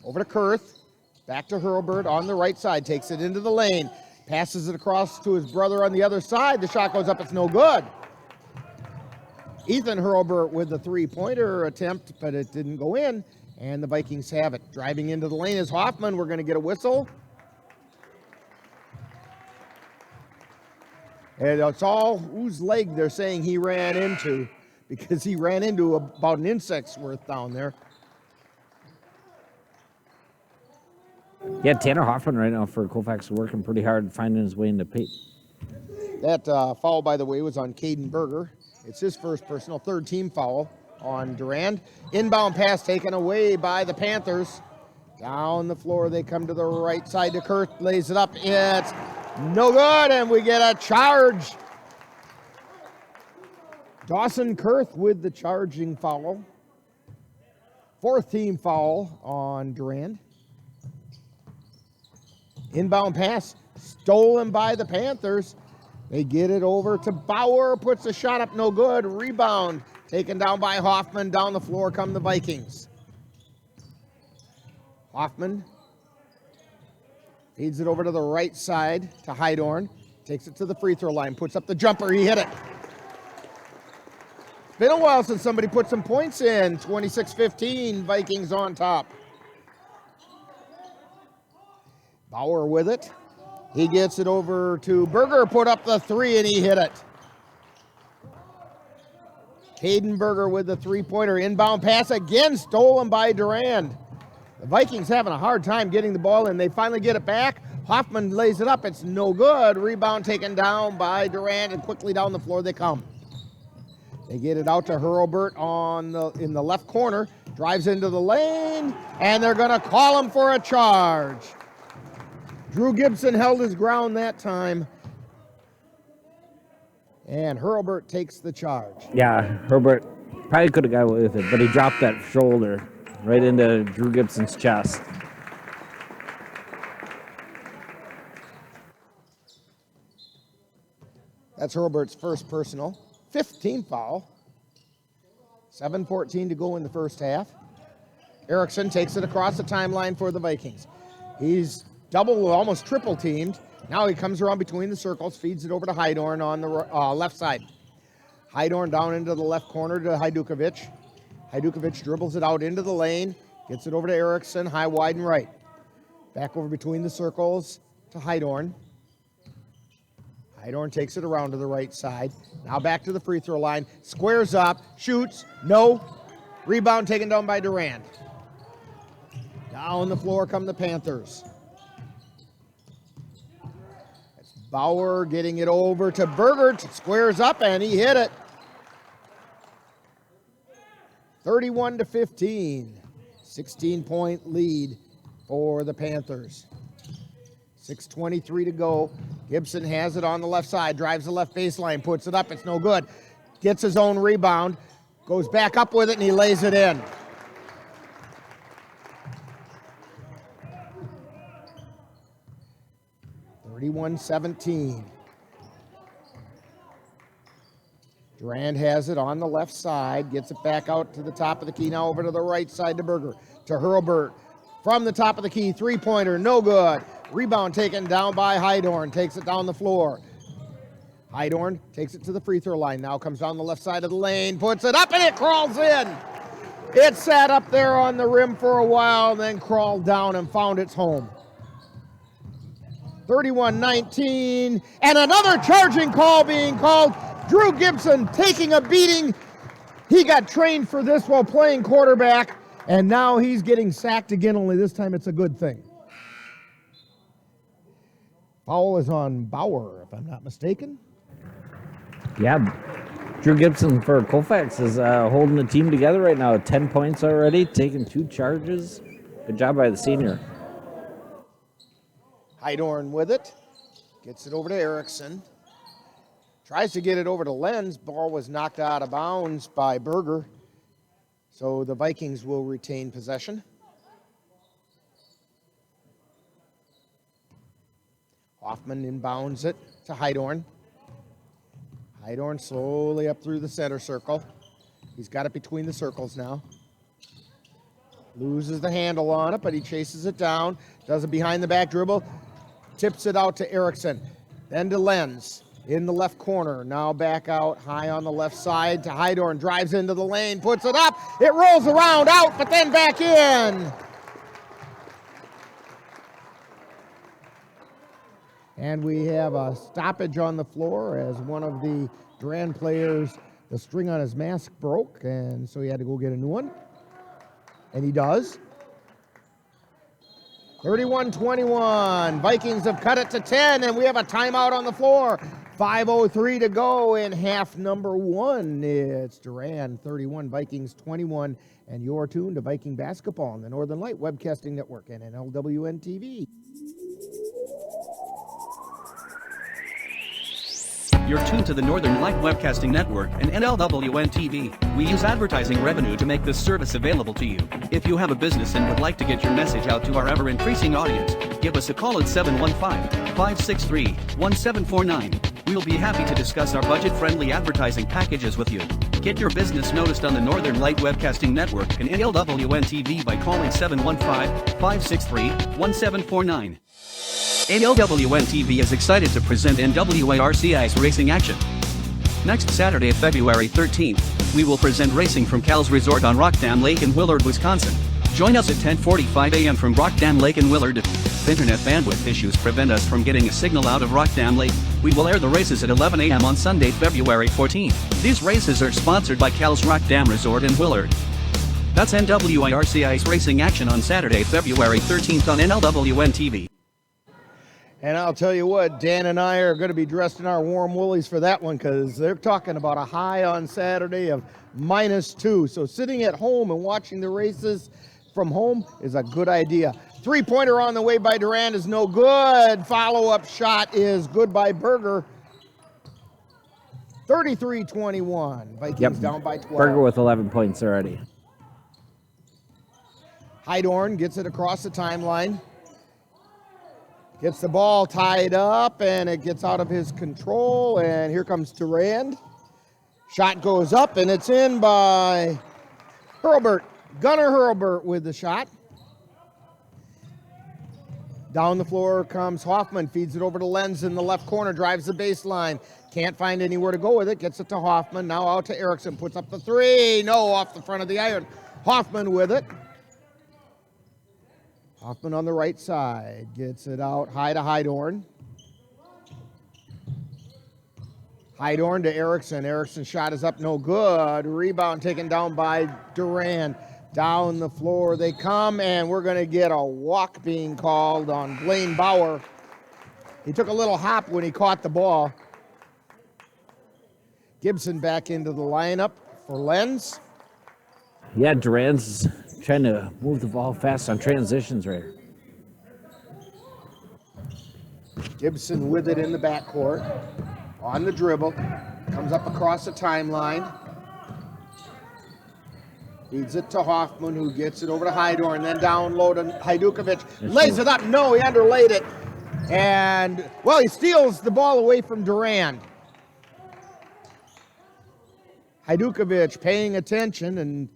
Over to Kurth. Back to Hurlburt on the right side. Takes it into the lane. Passes it across to his brother on the other side. The shot goes up. It's no good. Ethan Hurlburt with the three-pointer attempt, but it didn't go in. And the Vikings have it. Driving into the lane is Hoffman. We're going to get a whistle. And it's all whose leg they're saying he ran into, because he ran into about an insect's worth down there. Yeah, Tanner Hoffman right now for Colfax is working pretty hard finding his way into paint. That foul, by the way, was on Caden Berger. It's his first personal, third team foul on Durand. Inbound pass taken away by the Panthers. Down the floor, they come to the right side to Kurth, lays it up. It's no good, and we get a charge. Dawson Kurth with the charging foul. 4th team foul on Durand. Inbound pass stolen by the Panthers. They get it over to Bauer, puts the shot up, no good. Rebound taken down by Hoffman. Down the floor come the Vikings. Hoffman feeds it over to the right side to Heidorn. Takes it to the free throw line, puts up the jumper, he hit it. Been a while since somebody put some points in. 26-15, Vikings on top. Bauer with it. He gets it over to Berger, put up the 3 and he hit it. Caden Berger with the 3-pointer. Inbound pass again stolen by Durand. The Vikings having a hard time getting the ball in. They finally get it back. Hoffman lays it up. It's no good. Rebound taken down by Durand, and quickly down the floor they come. They get it out to Hurlburt in the left corner. Drives into the lane, and they're going to call him for a charge. Drew Gibson held his ground that time. And Hurlburt takes the charge. Yeah, Herbert probably could have got away with it, but he dropped that shoulder right into Drew Gibson's chest. That's Hurlburt's first personal. 5th team foul. 7:14 to go in the first half. Erickson takes it across the timeline for the Vikings. He's almost triple teamed. Now he comes around between the circles, feeds it over to Heidorn on the left side. Heidorn down into the left corner to Hajdukovic. Hajdukovic dribbles it out into the lane, gets it over to Erickson, high, wide, and right. Back over between the circles to Heidorn. Heidorn takes it around to the right side. Now back to the free throw line. Squares up, shoots, no. Rebound taken down by Durand. Down the floor come the Panthers. That's Bauer getting it over to Berger. Squares up and he hit it. 31-15. 16-point lead for the Panthers. 6:23 to go. Gibson has it on the left side, drives the left baseline, puts it up, it's no good. Gets his own rebound, goes back up with it, and he lays it in. (31-17). Durand has it on the left side, gets it back out to the top of the key, now over to the right side to Berger, to Hurlburt. From the top of the key, 3-pointer, no good. Rebound taken down by Heidorn, takes it down the floor. Heidorn takes it to the free throw line, now comes down the left side of the lane, puts it up, and it crawls in. It sat up there on the rim for a while, then crawled down and found its home. 31-19, and another charging call being called. Drew Gibson taking a beating. He got trained for this while playing quarterback, and now he's getting sacked again, only this time it's a good thing. Foul is on Bauer, if I'm not mistaken. Yeah, Drew Gibson for Colfax is holding the team together right now. 10 points already, taking 2 charges. Good job by the senior. Heidorn with it. Gets it over to Erickson. Tries to get it over to Lenz. Ball was knocked out of bounds by Berger. So the Vikings will retain possession. Hoffman inbounds it to Heidorn. Heidorn slowly up through the center circle. He's got it between the circles now. Loses the handle on it, but he chases it down. Does a behind the back dribble. Tips it out to Erickson. Then to Lenz in the left corner. Now back out high on the left side to Heidorn. Drives into the lane, puts it up. It rolls around, out, but then back in. And we have a stoppage on the floor as one of the Durand players, the string on his mask broke, and so he had to go get a new one. And he does. 31-21. Vikings have cut it to 10, and we have a timeout on the floor. 5:03 to go in half number 1. It's Durand 31, Vikings 21, and you're tuned to Viking basketball on the Northern Light Webcasting Network and NLWN TV. You're tuned to the Northern Light Webcasting Network and NLWN TV. We use advertising revenue to make this service available to you. If you have a business and would like to get your message out to our ever-increasing audience, give us a call at 715-563-1749. We'll be happy to discuss our budget-friendly advertising packages with you. Get your business noticed on the Northern Light Webcasting Network and NLWN TV by calling 715-563-1749. NLWN TV is excited to present NWARCI's racing action. Next Saturday, February 13th, we will present racing from Cal's Resort on Rockdam Lake in Willard, Wisconsin. Join us at 10:45 a.m. from Rockdam Lake in Willard. If internet bandwidth issues prevent us from getting a signal out of Rockdam Lake, we will air the races at 11 a.m. on Sunday, February 14th. These races are sponsored by Cal's Rockdam Resort in Willard. That's NWARCI's racing action on Saturday, February 13th on NLWN TV. And I'll tell you what, Dan and I are going to be dressed in our warm woolies for that one because they're talking about a high on Saturday of -2. So sitting at home and watching the races from home is a good idea. Three-pointer on the way by Durand is no good. Follow-up shot is good by Berger. 33-21. Vikings down by 12. Berger with 11 points already. Heidorn gets it across the timeline. Gets the ball tied up, and it gets out of his control, and here comes Durand. Shot goes up, and it's in by Hurlburt. Gunnar Hurlburt with the shot. Down the floor comes Hoffman, feeds it over to Lenz in the left corner, drives the baseline. Can't find anywhere to go with it, gets it to Hoffman. Now out to Erickson, puts up the three. No, off the front of the iron. Hoffman with it. Hoffman on the right side, gets it out high to Heidorn. Heidorn to Erickson. Erickson's shot is up, no good. Rebound taken down by Durand. Down the floor they come, and we're going to get a walk being called on Blaine Bauer. He took a little hop when he caught the ball. Gibson back into the lineup for Lenz. Yeah, Durand's trying to move the ball fast on transitions right here. Gibson with it in the backcourt. On the dribble. Comes up across the timeline. Feeds it to Hoffman, who gets it over to Heidorn, then down low to Hajdukovic. Lays it up. No, he underlaid it. And, well, he steals the ball away from Durand. Hajdukovic paying attention and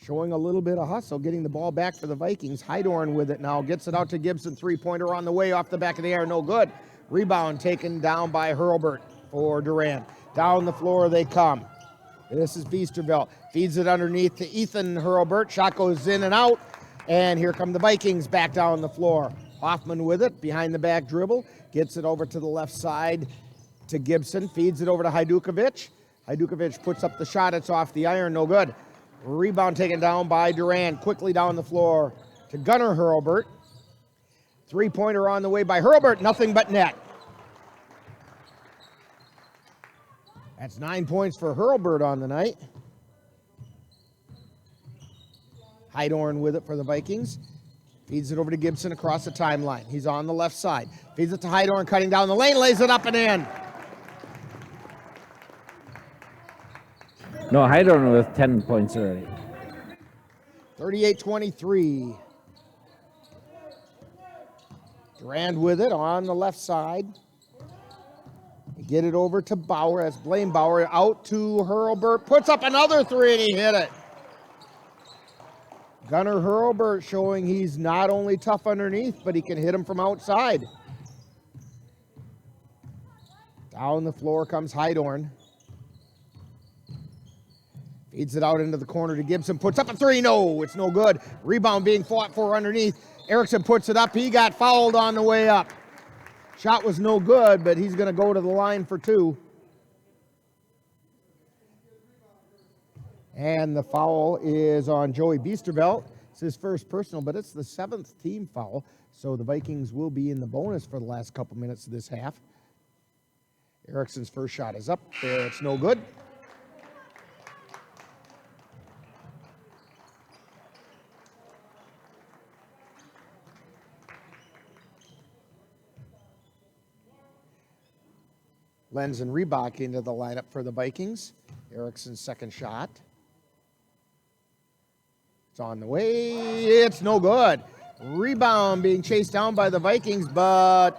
showing a little bit of hustle, getting the ball back for the Vikings. Heidorn with it now, gets it out to Gibson. Three-pointer on the way, off the back of the air, no good. Rebound taken down by Hurlburt for Durand. Down the floor they come. This is Biesterveld. Feeds it underneath to Ethan Hurlburt. Shot goes in and out. And here come the Vikings back down the floor. Hoffman with it, behind the back dribble. Gets it over to the left side to Gibson. Feeds it over to Hajdukovic. Hajdukovic puts up the shot. It's off the iron, no good. Rebound taken down by Durand. Quickly down the floor to Gunnar Hurlburt. Three-pointer on the way by Hurlburt. Nothing but net. That's 9 points for Hurlburt on the night. Heidorn with it for the Vikings. Feeds it over to Gibson across the timeline. He's on the left side. Feeds it to Heidorn, cutting down the lane, lays it up and in. No, Heidorn with 10 points already. 38-23. Durand with it on the left side. Get it over to Bauer. That's Blaine Bauer. Out to Hurlburt. Puts up another three, and he hit it. Gunnar Hurlburt showing he's not only tough underneath, but he can hit him from outside. Down the floor comes Heidorn. Feeds it out into the corner to Gibson. Puts up a three. No, it's no good. Rebound being fought for underneath. Erickson puts it up. He got fouled on the way up. Shot was no good, but he's going to go to the line for two. And the foul is on Joey Biesterveld. It's his first personal, but it's the 7th team foul. So the Vikings will be in the bonus for the last couple minutes of this half. Erickson's first shot is up. It's no good. Lenz and Reebok into the lineup for the Vikings. Erickson's second shot. It's on the way. It's no good. Rebound being chased down by the Vikings, but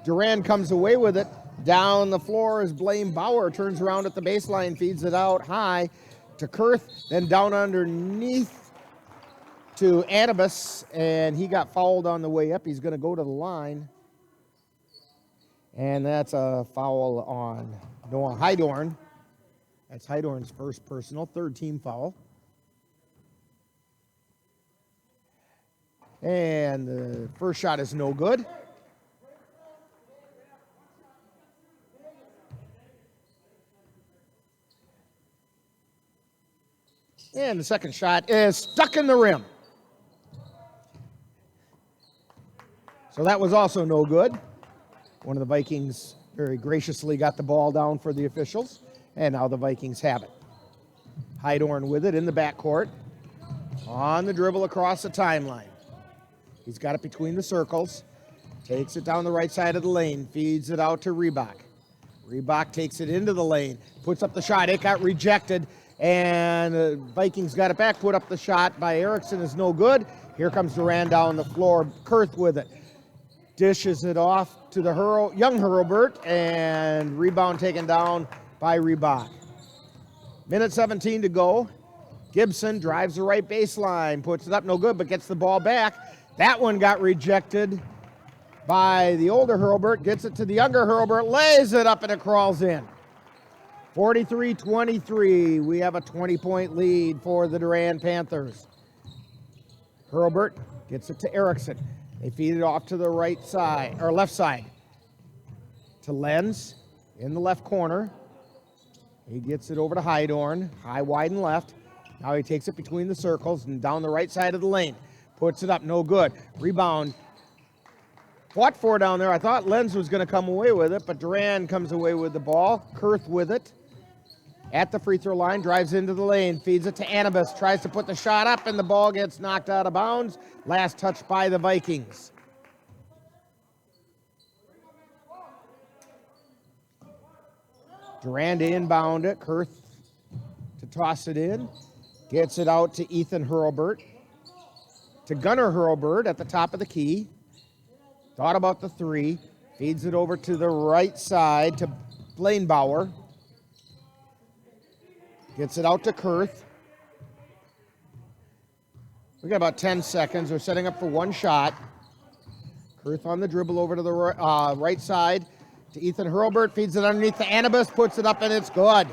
Durand comes away with it. Down the floor is Blaine Bauer. Turns around at the baseline, feeds it out high to Kurth, then down underneath to Anibus, and he got fouled on the way up. He's going to go to the line. And that's a foul on Noah Heidorn. That's Heidorn's first personal, third team foul. And the first shot is no good. And the second shot is stuck in the rim. So that was also no good. One of the Vikings very graciously got the ball down for the officials, and now the Vikings have it. Heidorn with it in the backcourt, on the dribble across the timeline. He's got it between the circles, takes it down the right side of the lane, feeds it out to Reebok. Reebok takes it into the lane, puts up the shot. It got rejected, and the Vikings got it back. Put up the shot by Erickson is no good. Here comes Durand down the floor. Kurth with it. Dishes it off to the young Hurlburt, and rebound taken down by Reebok. Minute 17 to go. Gibson drives the right baseline, puts it up, no good, but gets the ball back. That one got rejected by the older Hurlburt, gets it to the younger Hurlburt, lays it up, and it crawls in. 43-23, we have a 20-point lead for the Durand Panthers. Hurlburt gets it to Erickson. They feed it off to the right side, or left side, to Lenz in the left corner. He gets it over to Heidorn, high, wide, and left. Now he takes it between the circles and down the right side of the lane. Puts it up, no good. Rebound. Fought for down there. I thought Lenz was going to come away with it, but Durand comes away with the ball. Kurth with it. At the free throw line, drives into the lane, feeds it to Anibus, tries to put the shot up, and the ball gets knocked out of bounds. Last touch by the Vikings. Durand inbound it, Kurth to toss it in, gets it out to Ethan Hurlburt, to Gunnar Hurlburt at the top of the key. Thought about the three, feeds it over to the right side to Blaine Bauer. Gets it out to Kurth. We got about 10 seconds. We're setting up for one shot. Kurth on the dribble over to the right side to Ethan Hurlburt. Feeds it underneath to Anibus. Puts it up, and it's good.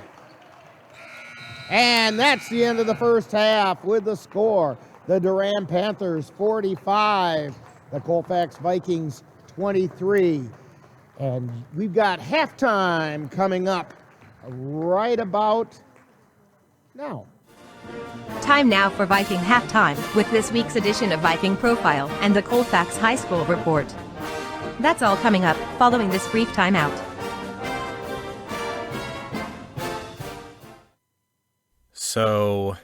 And that's the end of the first half with the score. The Durand Panthers 45. The Colfax Vikings 23. And we've got halftime coming up right about now. Time now for Viking Halftime with this week's edition of Viking Profile and the Colfax High School Report. That's all coming up following this brief timeout. So,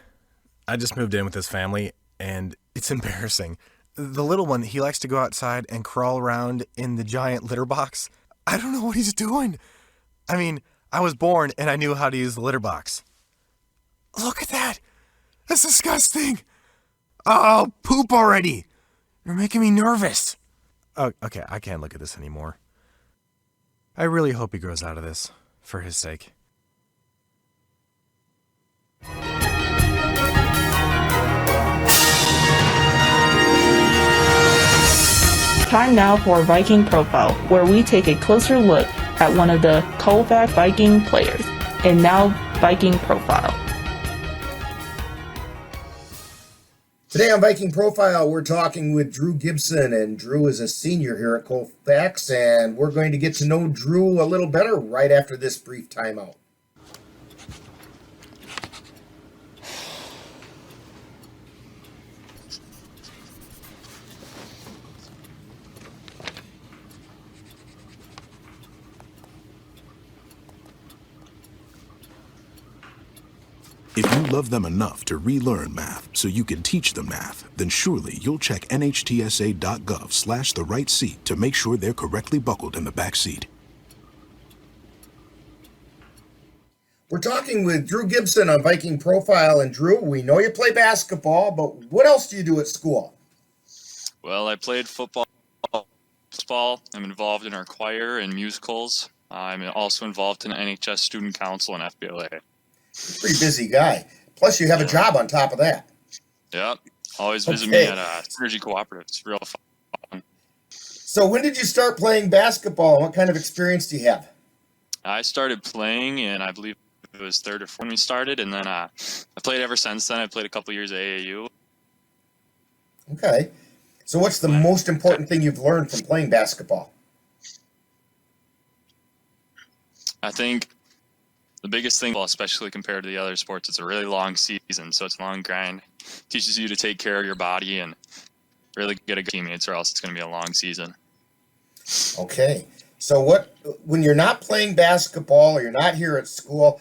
I just moved in with this family, and it's embarrassing. The little one, he likes to go outside and crawl around in the giant litter box. I don't know what he's doing. I mean, I was born and I knew how to use the litter box. Look at that! That's disgusting! Oh, poop already! You're making me nervous. Oh, okay, I can't look at this anymore. I really hope he grows out of this, for his sake. Time now for Viking Profile, where we take a closer look at one of the Colfax Viking players. And now, Viking Profile. Today on Viking Profile, we're talking with Drew Gibson, and Drew is a senior here at Colfax, and we're going to get to know Drew a little better right after this brief timeout. If you love them enough to relearn math so you can teach them math, then surely you'll check nhtsa.gov/the right seat to make sure they're correctly buckled in the back seat. We're talking with Drew Gibson on Viking Profile. And Drew, we know you play basketball, but what else do you do at school? Well, I played football, baseball. I'm involved in our choir and musicals. I'm also involved in NHS Student Council and FBLA. Pretty busy guy. Plus, you have a job on top of that. Yep. Always visit me at Synergy Cooperative. It's real fun. So when did you start playing basketball, and what kind of experience do you have? I started playing, and I believe it was third or fourth when we started, and then I played ever since then. I played a couple years at AAU. Okay. So what's the most important thing you've learned from playing basketball? I think the biggest thing, well, especially compared to the other sports, it's a really long season, so it's a long grind. It teaches you to take care of your body and really get a good teammates, or else it's going to be a long season. Okay. So when you're not playing basketball or you're not here at school,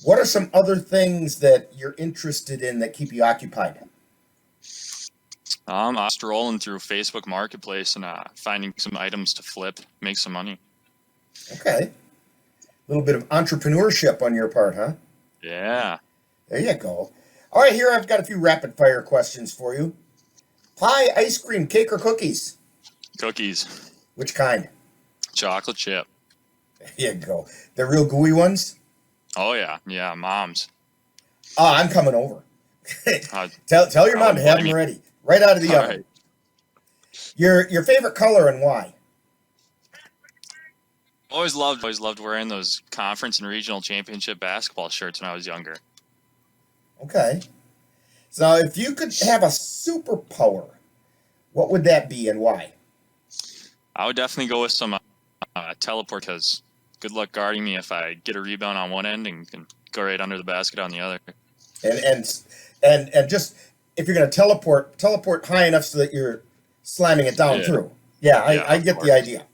what are some other things that you're interested in that keep you occupied? I'm just rolling through Facebook Marketplace and finding some items to flip, make some money. Okay. A little bit of entrepreneurship on your part, huh? Yeah. There you go. All right, here I've got a few rapid fire questions for you. Pie, ice cream, cake, or cookies? Cookies. Which kind? Chocolate chip. There you go. The real gooey ones? Oh, yeah. Yeah, Mom's. I'm coming over. Tell your mom to have them ready. Right out of the oven. Right. Your favorite color and why? Always loved wearing those conference and regional championship basketball shirts when I was younger. Okay. So if you could have a superpower, what would that be and why? I would definitely go with some teleport, because good luck guarding me if I get a rebound on one end and can go right under the basket on the other. And just if you're going to teleport high enough so that you're slamming it down through. Yeah, I get the idea.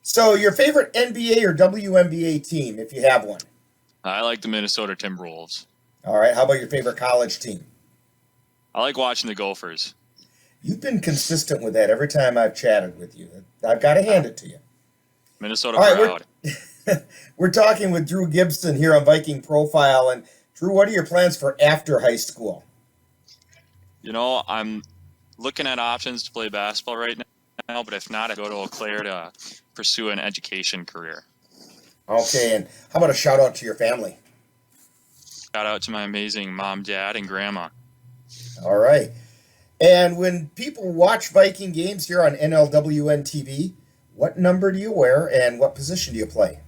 So your favorite NBA or WNBA team, if you have one? I like the Minnesota Timberwolves. All right. How about your favorite college team? I like watching the Gophers. You've been consistent with that every time I've chatted with you. I've got to hand it to you. Minnesota proud. We're talking with Drew Gibson here on Viking Profile. And Drew, what are your plans for after high school? You know, I'm looking at options to play basketball right now, but if not, I go to Eau Claire to pursue an education career. Okay, and how about a shout out to your family? Shout out to my amazing mom, dad, and grandma. All right. And when people watch Viking games here on NLWN TV, what number do you wear and what position do you play?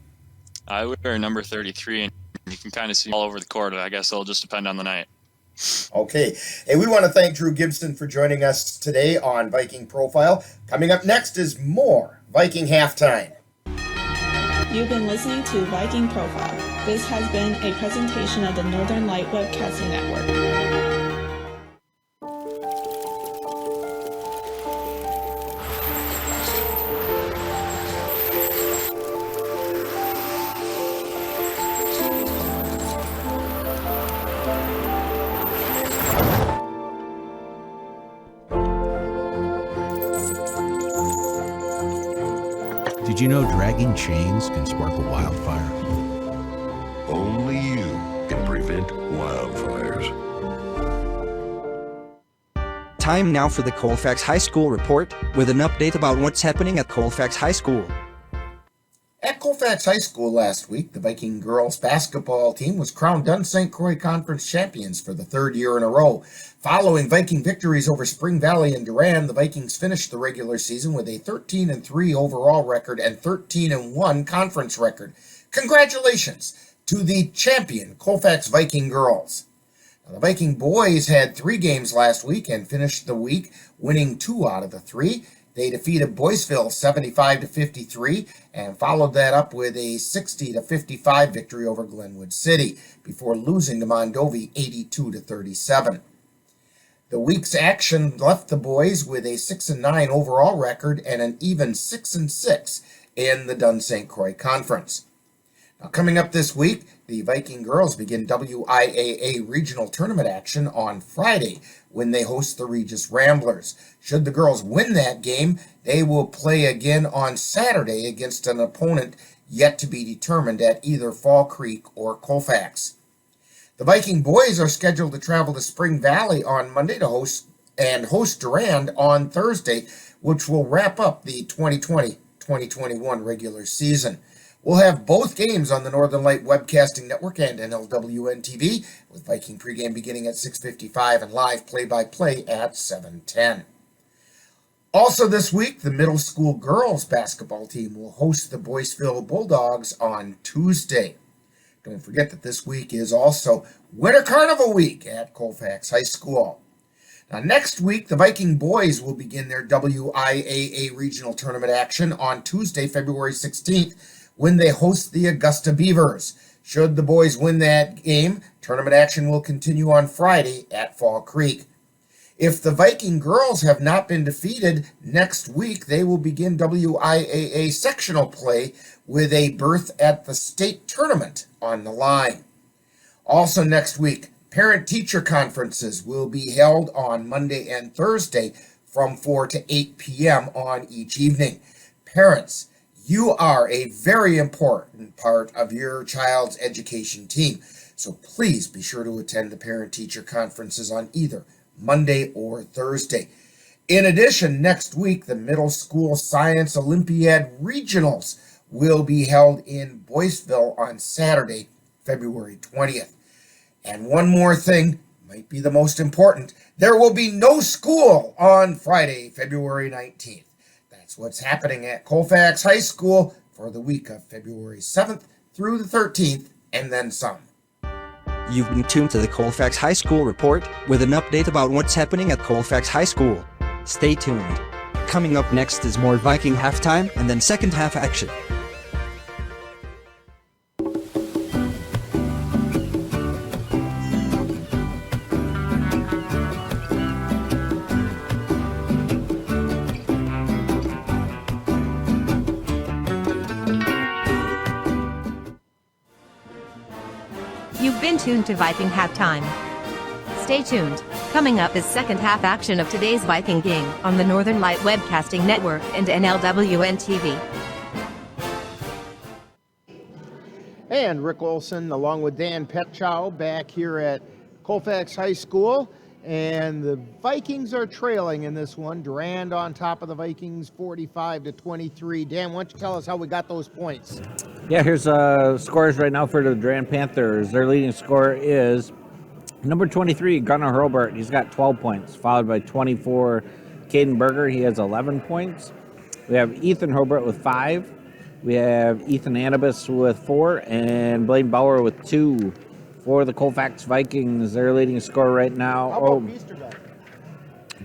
I wear number 33, and you can kind of see all over the court. I guess it'll just depend on the night. Okay. And we want to thank Drew Gibson for joining us today on Viking Profile. Coming up next is more Viking Halftime. You've been listening to Viking Profile. This has been a presentation of the Northern Light Webcasting Network. Did you know dragging chains can spark a wildfire? Only you can prevent wildfires. Time now for the Colfax High School Report with an update about what's happening at Colfax High School. At Colfax High School last week, the Viking girls basketball team was crowned Dunn St. Croix Conference champions for the third year in a row. Following Viking victories over Spring Valley and Durand, the Vikings finished the regular season with a 13-3 overall record and 13-1 conference record. Congratulations to the champion Colfax Viking girls. Now, the Viking boys had 3 games last week and finished the week winning 2 out of the 3. They defeated Boyceville 75-53 and followed that up with a 60-55 victory over Glenwood City before losing to Mondovi 82-37. The week's action left the boys with a 6-9 overall record and an even 6-6 in the Dunn St. Croix Conference. Now, coming up this week, the Viking girls begin WIAA regional tournament action on Friday when they host the Regis Ramblers. Should the girls win that game, they will play again on Saturday against an opponent yet to be determined at either Fall Creek or Colfax. The Viking boys are scheduled to travel to Spring Valley on Monday to host Durand on Thursday, which will wrap up the 2020-2021 regular season. We'll have both games on the Northern Light Webcasting Network and NLWN TV, with Viking pregame beginning at 6:55 and live play-by-play at 7:10. Also this week, the middle school girls basketball team will host the Boyceville Bulldogs on Tuesday. Don't forget that this week is also Winter Carnival Week at Colfax High School. Now, next week, the Viking boys will begin their WIAA regional tournament action on Tuesday, February 16th, when they host the Augusta Beavers. Should the boys win that game, tournament action will continue on Friday at Fall Creek. If the Viking girls have not been defeated, next week they will begin WIAA sectional play with a berth at the state tournament on the line. Also next week, parent-teacher conferences will be held on Monday and Thursday from 4 to 8 p.m. on each evening. Parents, you are a very important part of your child's education team, so please be sure to attend the parent-teacher conferences on either Monday or Thursday. In addition, next week, the Middle School Science Olympiad Regionals will be held in Boyceville on Saturday, February 20th. And one more thing, might be the most important, there will be no school on Friday, February 19th. That's what's happening at Colfax High School for the week of February 7th through the 13th, and then some. You've been tuned to the Colfax High School Report with an update about what's happening at Colfax High School. Stay tuned. Coming up next is more Viking halftime and then second half action. You've been tuned to Viking Halftime. Stay tuned. Coming up is second half action of today's Viking game on the Northern Light Webcasting Network and NLWN TV. And Rick Olson along with Dan Petchow back here at Colfax High School. And the Vikings are trailing in this one. Durand on top of the Vikings, 45-23. Dan, why don't you tell us how we got those points? Yeah, here's scores right now for the Durand Panthers. Their leading scorer is number 23, Gunnar Hurlbert. He's got 12 points, followed by 24, Caden Berger. He has 11 points. We have Ethan Hurlbert with 5. We have Ethan Anibus with 4, and Blaine Bauer with 2. For the Colfax Vikings, their leading scorer right now. How about Biesterveld?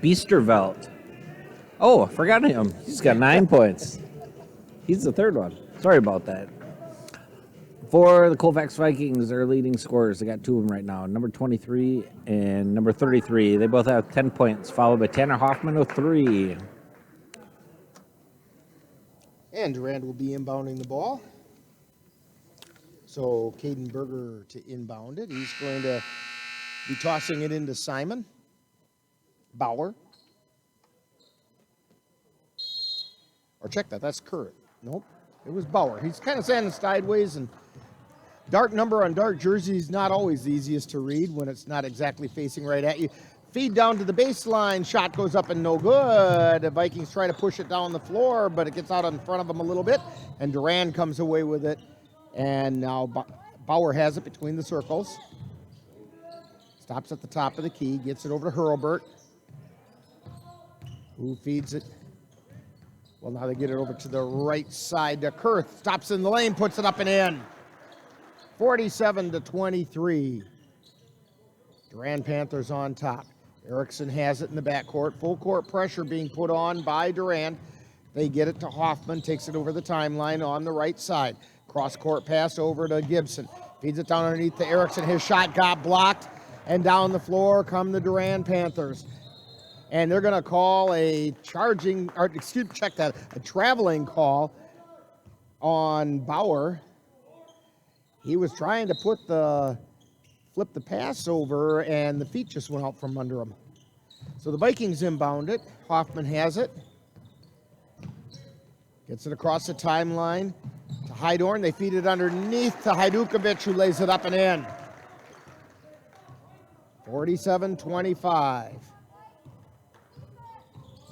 Biesterveld. Oh, I forgot him. He's got 9 points. He's the third one. Sorry about that. For the Colfax Vikings, their leading scorers, they got 2 of them right now. Number 23 and number 33. They both have 10 points, followed by Tanner Hoffman with 3. And Durand will be inbounding the ball. So Caden Berger to inbound it. He's going to be tossing it into Simon Bauer. Or check that, that's Currett. Nope, it was Bauer. He's kind of standing sideways, and dark number on dark jersey is not always the easiest to read when it's not exactly facing right at you. Feed down to the baseline, shot goes up and no good. The Vikings try to push it down the floor, but it gets out in front of them a little bit, and Durand comes away with it. And now Bauer has it between the circles. Stops at the top of the key, gets it over to Hurlbert, who feeds it. Well, now they get it over to the right side to Kurth. Stops in the lane, puts it up and in. 47-23. Durand Panthers on top. Erickson has it in the backcourt. Full court pressure being put on by Durand. They get it to Hoffman, takes it over the timeline on the right side. Cross-court pass over to Gibson. Feeds it down underneath to Erickson. His shot got blocked. And down the floor come the Durand Panthers. And they're going to call a traveling call on Bauer. He was trying to flip the pass over, and the feet just went out from under him. So the Vikings inbound it. Hoffman has it. Gets it across the timeline to Hydorn, they feed it underneath to Hajdukovic, who lays it up and in. 47-25.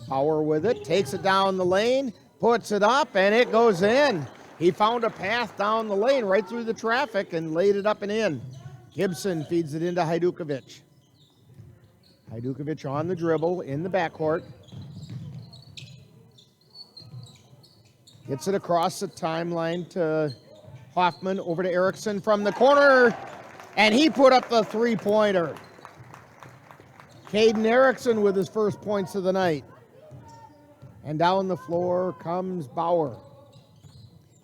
Bauer with it, takes it down the lane, puts it up, and it goes in. He found a path down the lane right through the traffic and laid it up and in. Gibson feeds it into Hajdukovic. Hajdukovic on the dribble in the backcourt. Gets it across the timeline to Hoffman, over to Erickson from the corner, and he put up the three-pointer. Caden Erickson with his first points of the night. And down the floor comes Bauer.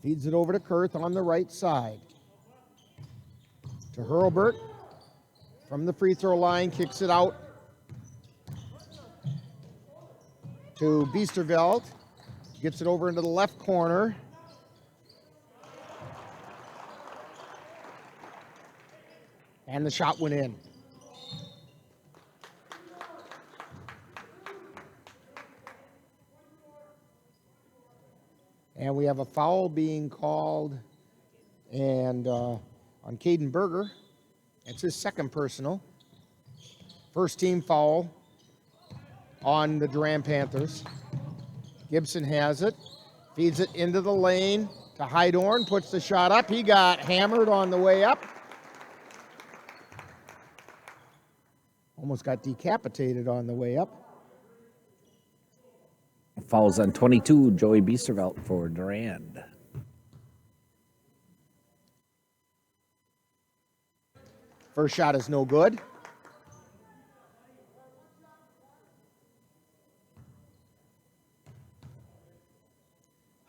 Feeds it over to Kurth on the right side. To Hurlbert from the free throw line, kicks it out to Biesterveld. Gets it over into the left corner. And the shot went in. And we have a foul being called and on Caden Berger. It's his second personal. First team foul on the Durand Panthers. Gibson has it, feeds it into the lane to Hydorn, puts the shot up. He got hammered on the way up. Almost got decapitated on the way up. Fouls on 22, Joey Biesterveld for Durand. First shot is no good.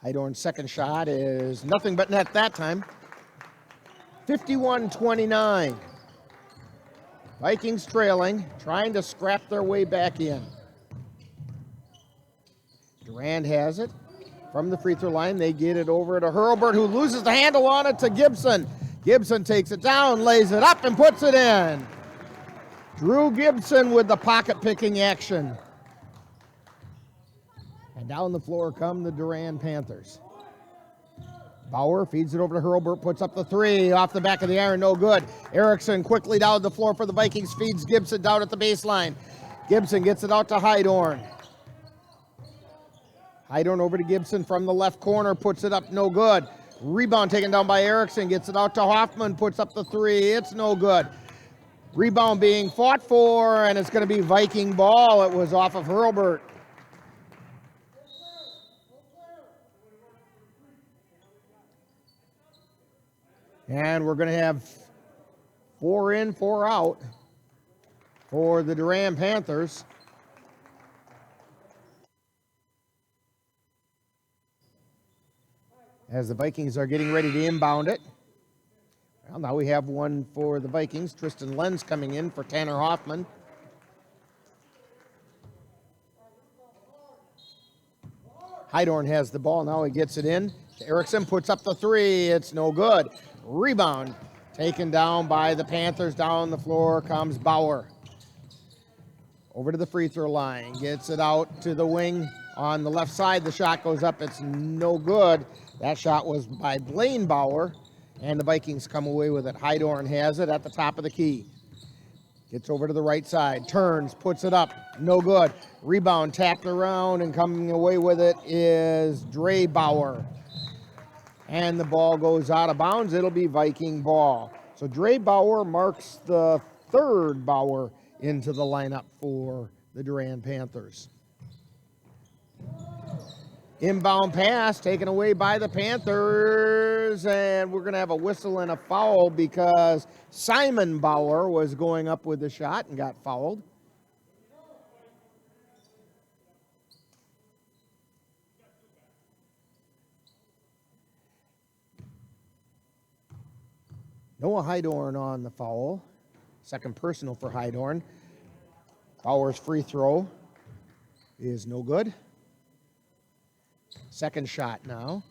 Hydorn's second shot is nothing but net that time. 51-29. Vikings trailing, trying to scrap their way back in. Durand has it from the free throw line. They get it over to Hurlbert, who loses the handle on it to Gibson. Gibson takes it down, lays it up, and puts it in. Drew Gibson with the pocket-picking action. And down the floor come the Durand Panthers. Bauer feeds it over to Hurlbert, puts up the three, off the back of the iron, no good. Erickson quickly down the floor for the Vikings, feeds Gibson down at the baseline. Gibson gets it out to Hydorn. Hydorn over to Gibson from the left corner, puts it up, no good. Rebound taken down by Erickson, gets it out to Hoffman, puts up the three, it's no good. Rebound being fought for, and it's going to be Viking ball. It was off of Hurlbert. And we're going to have 4 in, 4 out for the Durand Panthers. As the Vikings are getting ready to inbound it. Well, now we have one for the Vikings. Tristan Lenz coming in for Tanner Hoffman. Hydorn has the ball. Now he gets it in. Erickson puts up the three. It's no good. Rebound taken down by the Panthers. Down the floor comes Bauer. Over to the free throw line. Gets it out to the wing on the left side. The shot goes up. It's no good. That shot was by Blaine Bauer, and the Vikings come away with it. Hydorn has it at the top of the key. Gets over to the right side. Turns, puts it up. No good. Rebound tapped around, and coming away with it is Dre Bauer. And the ball goes out of bounds. It'll be Viking ball. So Dre Bauer marks the third Bauer into the lineup for the Durand Panthers. Inbound pass taken away by the Panthers, and we're going to have a whistle and a foul because Simon Bauer was going up with the shot and got fouled. Noah Hydorn on the foul. Second personal for Hydorn. Bauer's free throw is no good. Second shot now.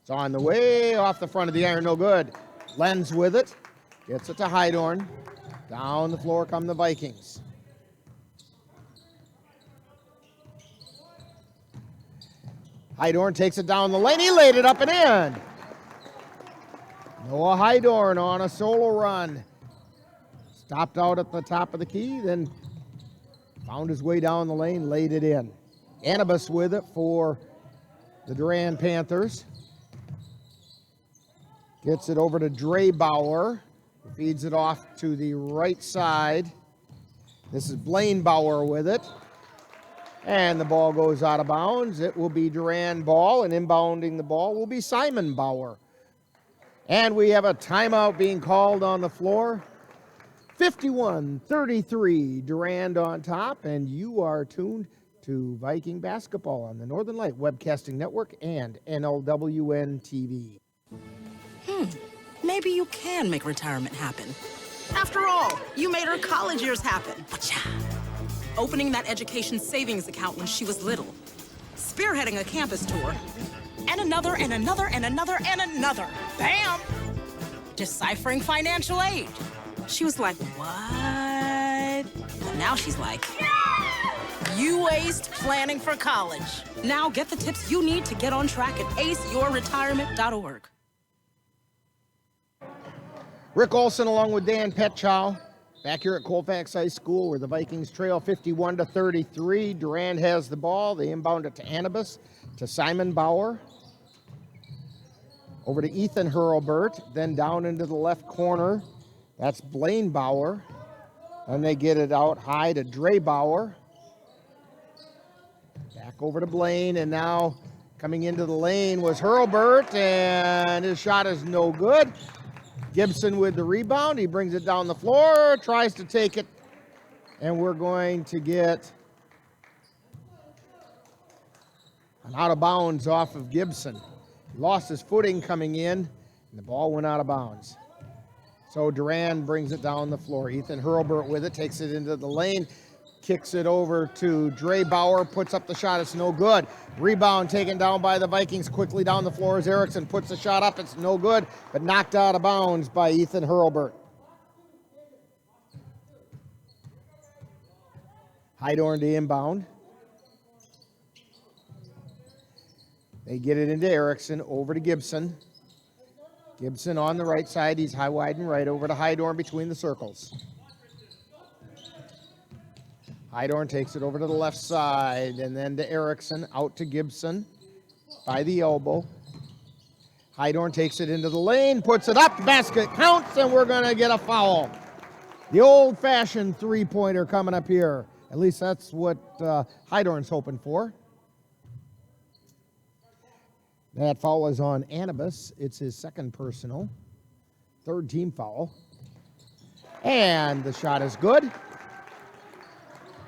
It's on the way, off the front of the iron, no good. Lenz with it. Gets it to Hydorn. Down the floor come the Vikings. Hydorn takes it down the lane. He laid it up and in. Noah Hydorn on a solo run. Stopped out at the top of the key, then found his way down the lane, laid it in. Anibus with it for the Durand Panthers. Gets it over to Dre Bauer. Feeds it off to the right side. This is Blaine Bauer with it. And the ball goes out of bounds. It will be Durand ball, and inbounding the ball will be Simon Bauer. And we have a timeout being called on the floor. 51-33, Durand on top, and you are tuned to Viking basketball on the Northern Light Webcasting Network and NLWN TV. Maybe you can make retirement happen. After all, you made her college years happen. Opening that education savings account when she was little. Spearheading a campus tour. And another, and another, and another, and another. Bam! Deciphering financial aid. She was like, what? But now she's like, you aced planning for college. Now get the tips you need to get on track at aceyourretirement.org. Rick Olson along with Dan Petchow back here at Colfax High School where the Vikings trail 51-33. Durand has the ball. They inbound it to Anibus, to Simon Bauer. Over to Ethan Hurlbert, then down into the left corner. That's Blaine Bauer. And they get it out high to Dre Bauer. Back over to Blaine, and now coming into the lane was Hurlbert, and his shot is no good. Gibson with the rebound. He brings it down the floor, tries to take it, and we're going to get an out of bounds off of Gibson. He lost his footing coming in, and the ball went out of bounds. So Durand brings it down the floor. Ethan Hurlbert with it, takes it into the lane, kicks it over to Dre Bauer, puts up the shot, it's no good. Rebound taken down by the Vikings quickly down the floor as Erickson puts the shot up, it's no good, but knocked out of bounds by Ethan Hurlbert. Hydorn to inbound. They get it into Erickson, over to Gibson. Gibson on the right side, he's high, wide, and right, over to Hydorn between the circles. Hydorn takes it over to the left side, and then to Erickson, out to Gibson by the elbow. Hydorn takes it into the lane, puts it up, basket counts, and we're going to get a foul. The old-fashioned three-pointer coming up here. At least that's what Hydorn's hoping for. That foul is on Anibus. It's his second personal. Third team foul. And the shot is good.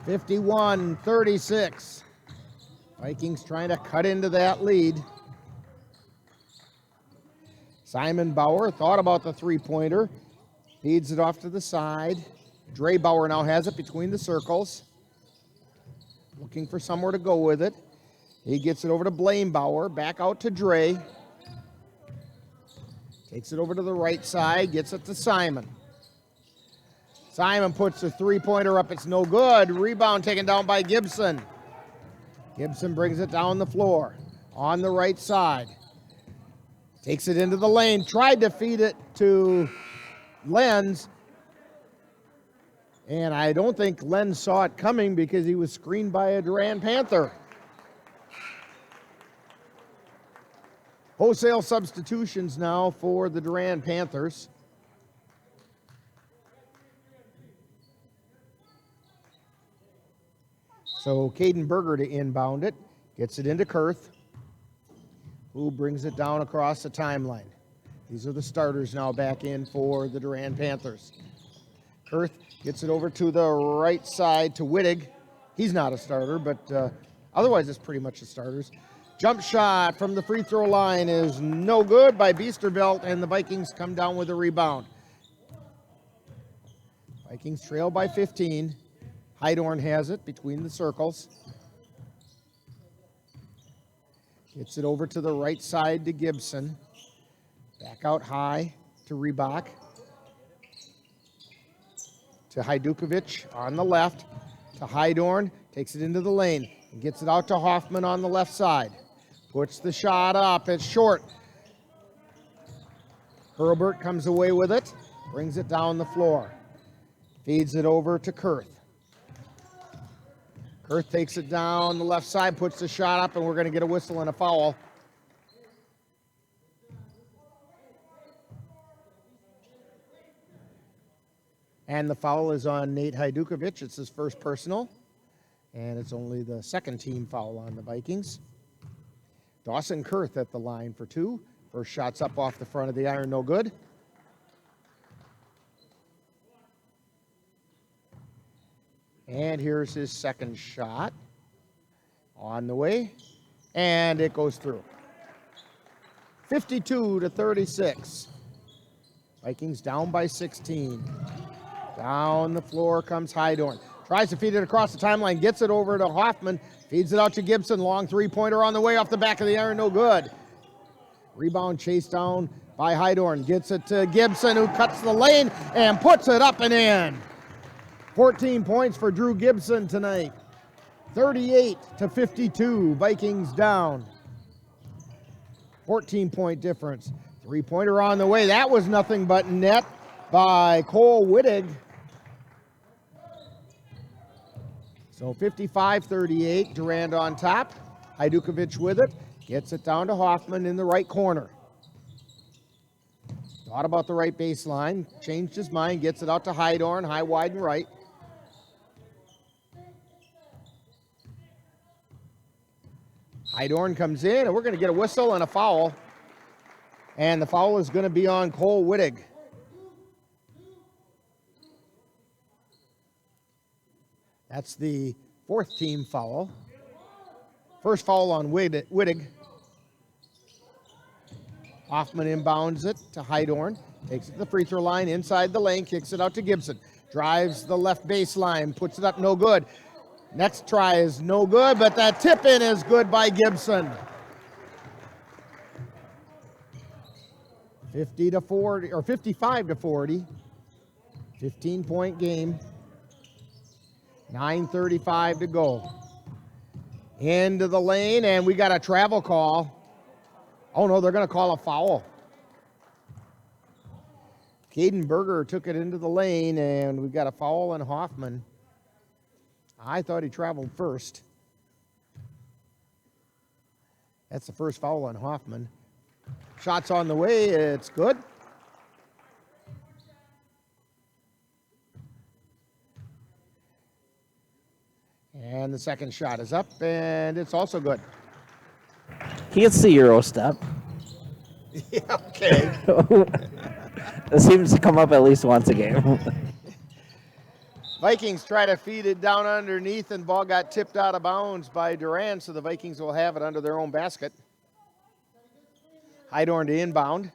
51-36. Vikings trying to cut into that lead. Simon Bauer thought about the three-pointer. Feeds it off to the side. Dre Bauer now has it between the circles. Looking for somewhere to go with it. He gets it over to Blaine Bauer. Back out to Dre. Takes it over to the right side. Gets it to Simon. Simon puts the three-pointer up. It's no good. Rebound taken down by Gibson. Gibson brings it down the floor. On the right side. Takes it into the lane. Tried to feed it to Lenz. And I don't think Lenz saw it coming because he was screened by a Durand Panther. Wholesale substitutions now for the Durand Panthers. So Caden Berger to inbound it. Gets it into Kurth, who brings it down across the timeline. These are the starters now back in for the Durand Panthers. Kurth gets it over to the right side to Wittig. He's not a starter, but otherwise it's pretty much the starters. Jump shot from the free throw line is no good by Biestervelt, and the Vikings come down with a rebound. Vikings trail by 15. Hydorn has it between the circles. Gets it over to the right side to Gibson. Back out high to Reebok. To Hajdukovic on the left. To Hydorn. Takes it into the lane and gets it out to Hoffman on the left side. Puts the shot up. It's short. Hurlburt comes away with it. Brings it down the floor. Feeds it over to Kurth. Kurth takes it down the left side, puts the shot up, and we're going to get a whistle and a foul. And the foul is on Nate Hajdukovic. It's his first personal, and it's only the second team foul on the Vikings. Dawson Kurth at the line for two. First shot's up off the front of the iron, no good. And here's his second shot. On the way, and it goes through. 52-36. Vikings down by 16. Down the floor comes Hydorn. Tries to feed it across the timeline, gets it over to Hoffman, feeds it out to Gibson. Long three-pointer on the way off the back of the iron, no good. Rebound chased down by Hydorn. Gets it to Gibson, who cuts the lane and puts it up and in. 14 points for Drew Gibson tonight. 38-52, Vikings down. 14-point difference. Three-pointer on the way. That was nothing but net by Cole Wittig. So 55-38, Durand on top. Hajdukovic with it. Gets it down to Hoffman in the right corner. Thought about the right baseline. Changed his mind. Gets it out to Hydorn. High, wide, and right. Hydorn comes in, and we're going to get a whistle and a foul. And the foul is going to be on Cole Wittig. That's the fourth team foul. First foul on Wittig. Hoffman inbounds it to Hydorn. Takes it to the free throw line, inside the lane, kicks it out to Gibson. Drives the left baseline, puts it up, no good. Next try is no good, but that tip in is good by Gibson. 50-40, or 55-40. 15-point game. 9:35 to go. Into the lane, and we got a travel call. Oh no, they're going to call a foul. Caden Berger took it into the lane, and we've got a foul on Hoffman. I thought he traveled first. That's the first foul on Hoffman. Shot's on the way, it's good. And the second shot is up, and it's also good. He gets the Euro step. Yeah, okay. It seems to come up at least once a game. Vikings try to feed it down underneath, and ball got tipped out of bounds by Durand, so the Vikings will have it under their own basket. Hydorn to inbound.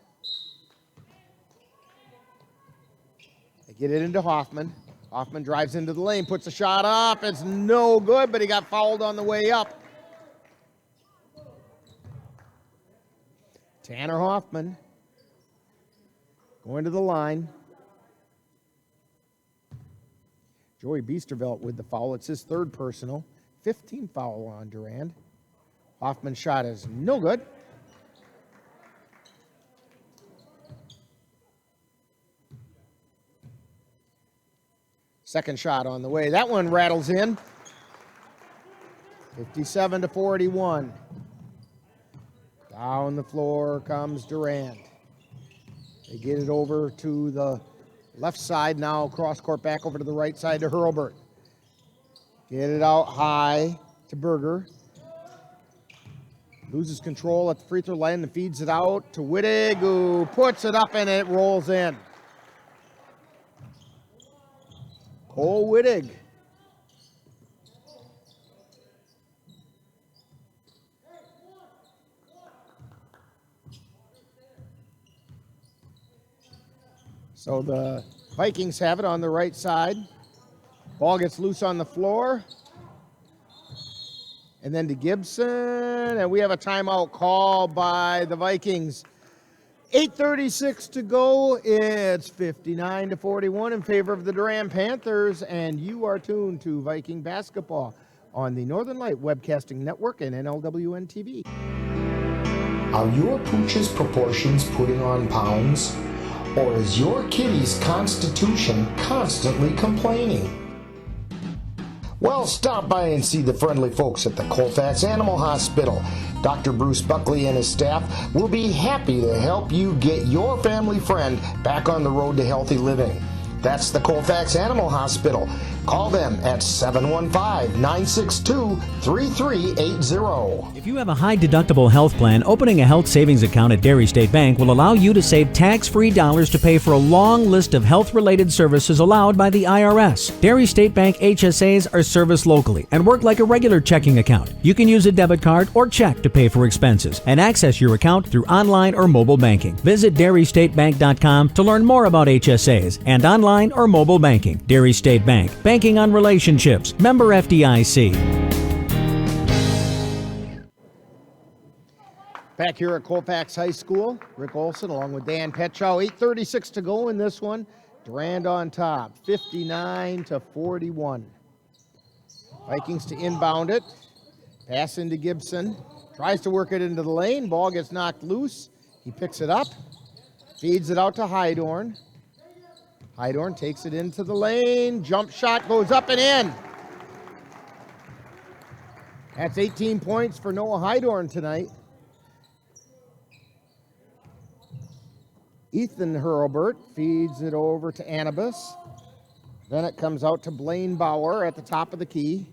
They get it into Hoffman. Hoffman drives into the lane, puts a shot up. It's no good, but he got fouled on the way up. Tanner Hoffman going to the line. Joey Biestervelt with the foul. It's his third personal. 15 foul on Durand. Hoffman's shot is no good. Second shot on the way. That one rattles in. 57-41. Down the floor comes Durand. They get it over to the left side now, cross court back over to the right side to Hurlburt. Get it out high to Berger. Loses control at the free throw line and feeds it out to Wittig, who puts it up and it rolls in. Cole Wittig. So the Vikings have it on the right side. Ball gets loose on the floor. And then to Gibson, and we have a timeout call by the Vikings. 8:36 to go. It's 59-41 in favor of the Durand Panthers, and you are tuned to Viking basketball on the Northern Light Webcasting Network and NLWN TV. Are your pooch's proportions putting on pounds? Or is your kitty's constitution constantly complaining? Well, stop by and see the friendly folks at the Colfax Animal Hospital. Dr. Bruce Buckley and his staff will be happy to help you get your family friend back on the road to healthy living. That's the Colfax Animal Hospital. Call them at 715-962-3380. If you have a high-deductible health plan, opening a health savings account at Dairy State Bank will allow you to save tax-free dollars to pay for a long list of health-related services allowed by the IRS. Dairy State Bank HSAs are serviced locally and work like a regular checking account. You can use a debit card or check to pay for expenses and access your account through online or mobile banking. Visit DairyStateBank.com to learn more about HSAs and online or mobile banking. Dairy State Bank. Banking on relationships. Member FDIC. Back here at Colfax High School, Rick Olson along with Dan Petchow. 8:36 to go in this one. Durand on top, 59-41. Vikings to inbound it. Pass into Gibson. Tries to work it into the lane. Ball gets knocked loose. He picks it up. Feeds it out to Hydorn. Hydorn takes it into the lane. Jump shot goes up and in. That's 18 points for Noah Hydorn tonight. Ethan Hurlbert feeds it over to Anibus. Then it comes out to Blaine Bauer at the top of the key.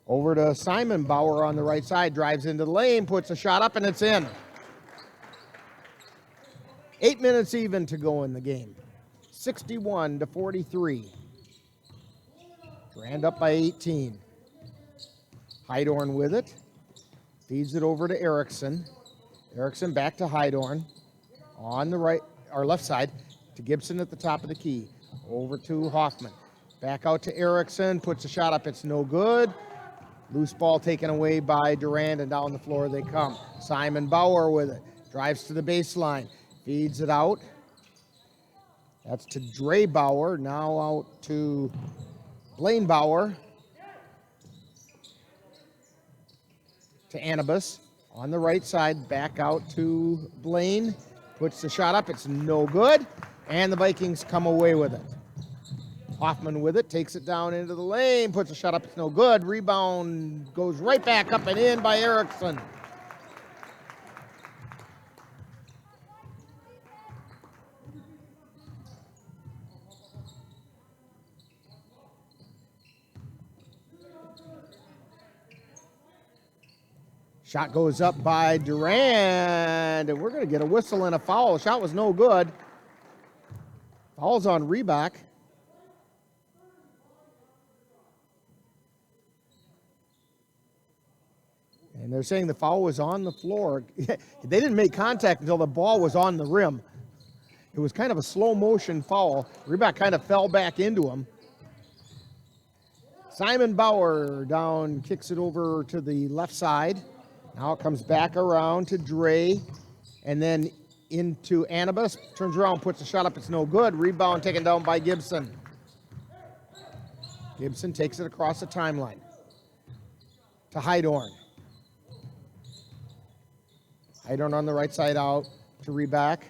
Over to Simon Bauer on the right side. Drives into the lane, puts a shot up, and it's in. 8 minutes even to go in the game. 61-43. Durand up by 18. Hydorn with it. Feeds it over to Erickson. Erickson back to Hydorn. On the right, or left side, to Gibson at the top of the key. Over to Hoffman. Back out to Erickson. Puts a shot up. It's no good. Loose ball taken away by Durand, and down the floor they come. Simon Bauer with it. Drives to the baseline. Feeds it out. That's to Dre Bauer. Now out to Blaine Bauer. To Anibus. On the right side, back out to Blaine. Puts the shot up. It's no good. And the Vikings come away with it. Hoffman with it. Takes it down into the lane. Puts a shot up. It's no good. Rebound goes right back up and in by Erickson. Shot goes up by Durand, and we're going to get a whistle and a foul. Shot was no good. Foul's on Reebok. And they're saying the foul was on the floor. They didn't make contact until the ball was on the rim. It was kind of a slow motion foul. Reebok kind of fell back into him. Simon Bauer down, kicks it over to the left side. Now it comes back around to Dre, and then into Anibus. Turns around, puts a shot up. It's no good. Rebound taken down by Gibson. Gibson takes it across the timeline to Hydorn. Hydorn on the right side out to Reebok.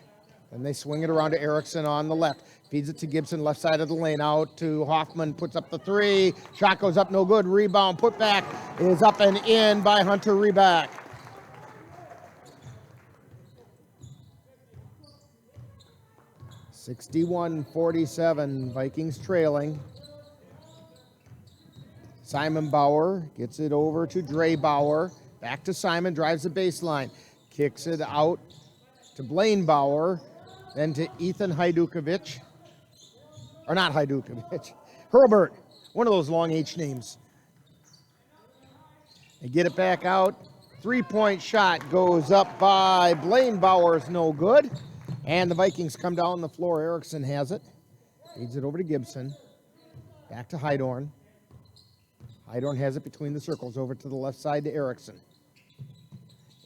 Then they swing it around to Erickson on the left. Feeds it to Gibson, left side of the lane, out to Hoffman, puts up the three. Shot goes up, no good. Rebound, put back is up and in by Hunter Reebok. (61-47), Vikings trailing. Simon Bauer gets it over to Dre Bauer. Back to Simon, drives the baseline. Kicks it out to Blaine Bauer. Then to Ethan Hajdukovic. Or not Hajdukovic. Hurlbert. One of those long H names. They get it back out. 3-point shot goes up by Blaine Bauer. Is no good. And the Vikings come down the floor. Erickson has it. Feeds it over to Gibson. Back to Hydorn. Hydorn has it between the circles. Over to the left side to Erickson.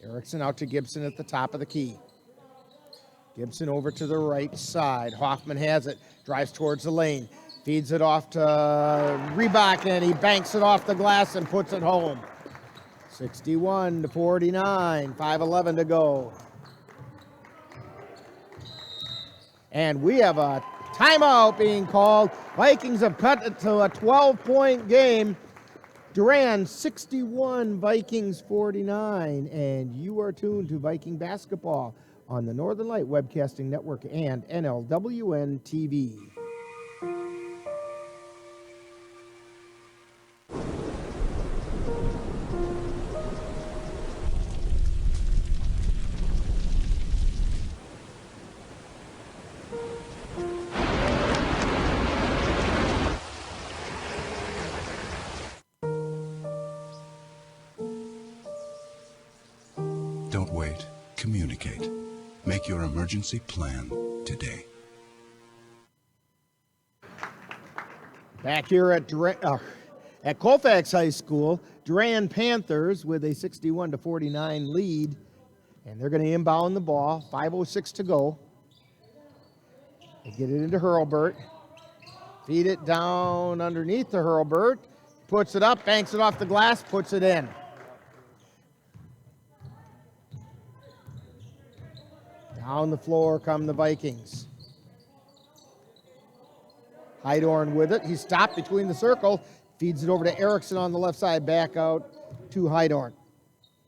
Erickson out to Gibson at the top of the key. Gibson over to the right side. Hoffman has it. Drives towards the lane. Feeds it off to Reebok, and he banks it off the glass and puts it home. 61-49, 5:11 to go. And we have a timeout being called. Vikings have cut it to a 12-point game. Durand 61, Vikings 49, and you are tuned to Viking basketball on the Northern Light Webcasting Network and NLWN TV. Don't wait. Communicate. Make your emergency plan today. Back here at Colfax High School, Durand Panthers with a 61-49 lead, and they're going to inbound the ball. 5:06 to go. They get it into Hurlburt. Feed it down underneath to Hurlburt. Puts it up, banks it off the glass, puts it in. Down the floor come the Vikings. Heidorn with it. He stopped between the circle. Feeds it over to Erickson on the left side. Back out to Heidorn.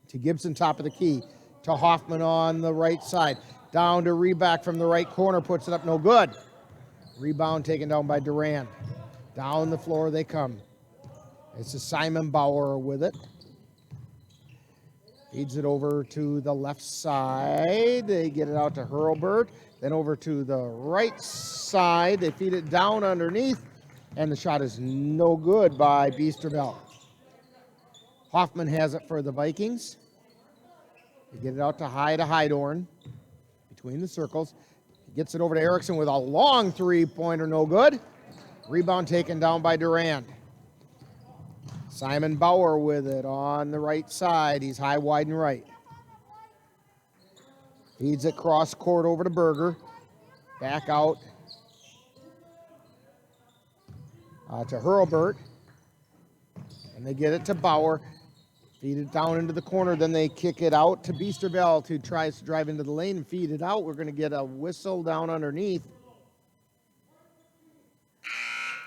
To Gibson, top of the key. To Hoffman on the right side. Down to Reback from the right corner. Puts it up, no good. Rebound taken down by Durand. Down the floor they come. It's a Simon Bauer with it. Feeds it over to the left side. They get it out to Hurlburt. Then over to the right side. They feed it down underneath. And the shot is no good by Biesterveld. Hoffman has it for the Vikings. They get it out to Heidorn. Between the circles. He gets it over to Erickson with a long three-pointer, no good. Rebound taken down by Durand. Simon Bauer with it on the right side. He's high, wide, and right. Feeds it cross court over to Berger. Back out to Hurlburt. And they get it to Bauer. Feed it down into the corner. Then they kick it out to Biesterveld, who tries to drive into the lane and feed it out. We're going to get a whistle down underneath.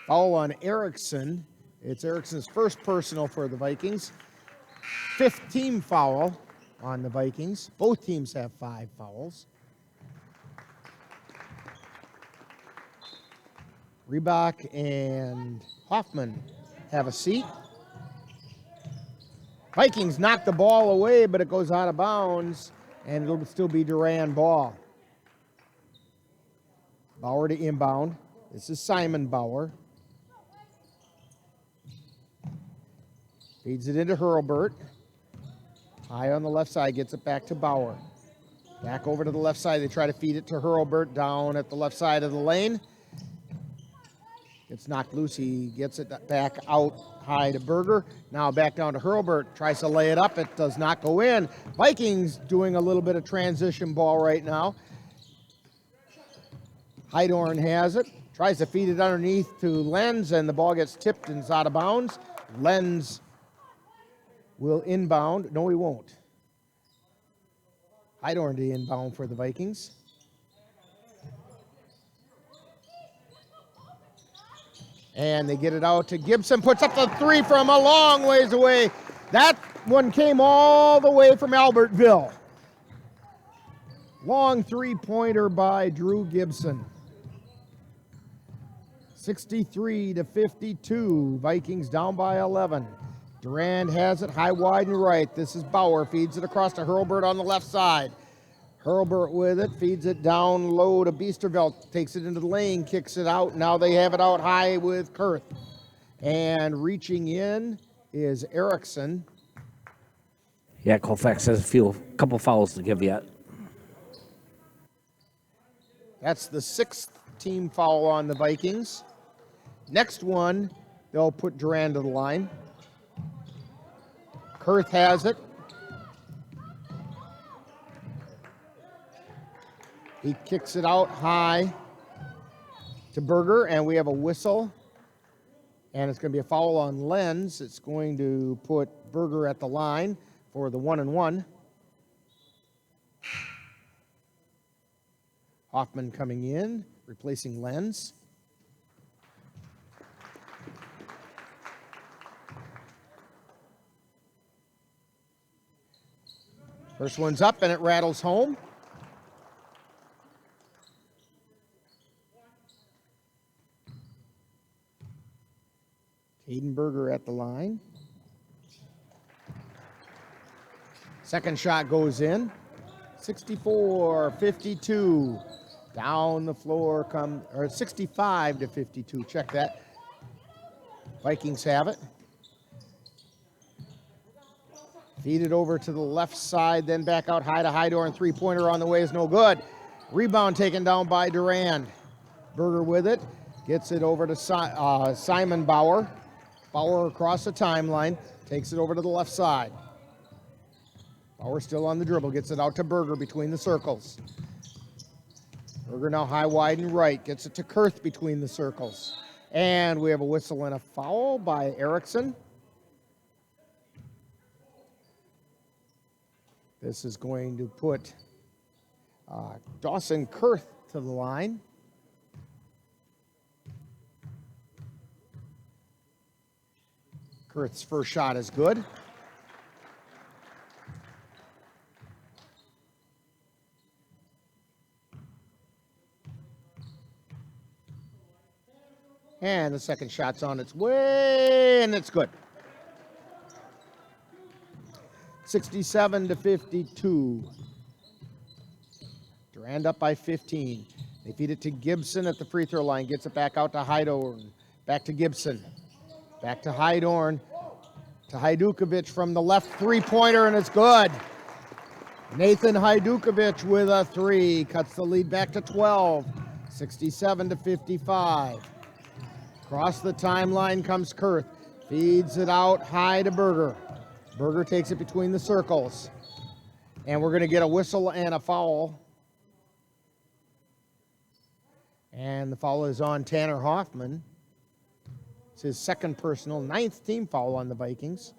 Foul on Erickson. It's Erickson's first personal for the Vikings. 5th team foul on the Vikings. Both teams have 5 fouls. Reebok and Hoffman have a seat. Vikings knock the ball away, but it goes out of bounds, and it'll still be Durand ball. Bauer to inbound. This is Simon Bauer. Feeds it into Hurlburt. High on the left side, gets it back to Bauer. Back over to the left side. They try to feed it to Hurlburt down at the left side of the lane. It's knocked loose. He gets it back out high to Berger. Now back down to Hurlburt. Tries to lay it up. It does not go in. Vikings doing a little bit of transition ball right now. Heidorn has it. Tries to feed it underneath to Lenz, and the ball gets tipped and is out of bounds. Lenz will inbound. No, he won't. Heidorn to inbound for the Vikings. And they get it out to Gibson. Puts up the three from a long ways away. That one came all the way from Albertville. Long three-pointer by Drew Gibson. 63-52. Vikings down by 11. Durand has it high, wide, and right. This is Bauer. Feeds it across to Hurlburt on the left side. Hurlburt with it. Feeds it down low to Biesterveld. Takes it into the lane. Kicks it out. Now they have it out high with Kurth. And reaching in is Erickson. Yeah, Colfax has a couple fouls to give yet. That's the 6th team foul on the Vikings. Next one, they'll put Durand to the line. Kurth has it. He kicks it out high to Berger, and we have a whistle. And it's going to be a foul on Lenz. It's going to put Berger at the line. for the 1-1. Hoffman coming in, replacing Lenz. First one's up and it rattles home. Haydenberger at the line. Second shot goes in. 64-52. Down the floor come, or 65-52. Check that. Vikings have it. Feed it over to the left side, then back out high to Hydorn. Three-pointer on the way is no good. Rebound taken down by Durand. Berger with it. Gets it over to Simon Bauer. Bauer across the timeline. Takes it over to the left side. Bauer still on the dribble. Gets it out to Berger between the circles. Berger now high, wide, and right. Gets it to Kurth between the circles. And we have a whistle and a foul by Erickson. This is going to put Dawson Kurth to the line. Kurth's first shot is good. And the second shot's on its way, and it's good. 67-52. Durand up by 15. They feed it to Gibson at the free throw line. Gets it back out to Hydorn. Back to Gibson. Back to Hydorn. To Hajdukovic from the left three-pointer, and it's good. Nathan Hajdukovic with a three. Cuts the lead back to 12. 67-55. Across the timeline comes Kurth. Feeds it out high to Berger. Berger takes it between the circles. And we're going to get a whistle and a foul. And the foul is on Tanner Hoffman. It's his second personal, 9th team foul on the Vikings.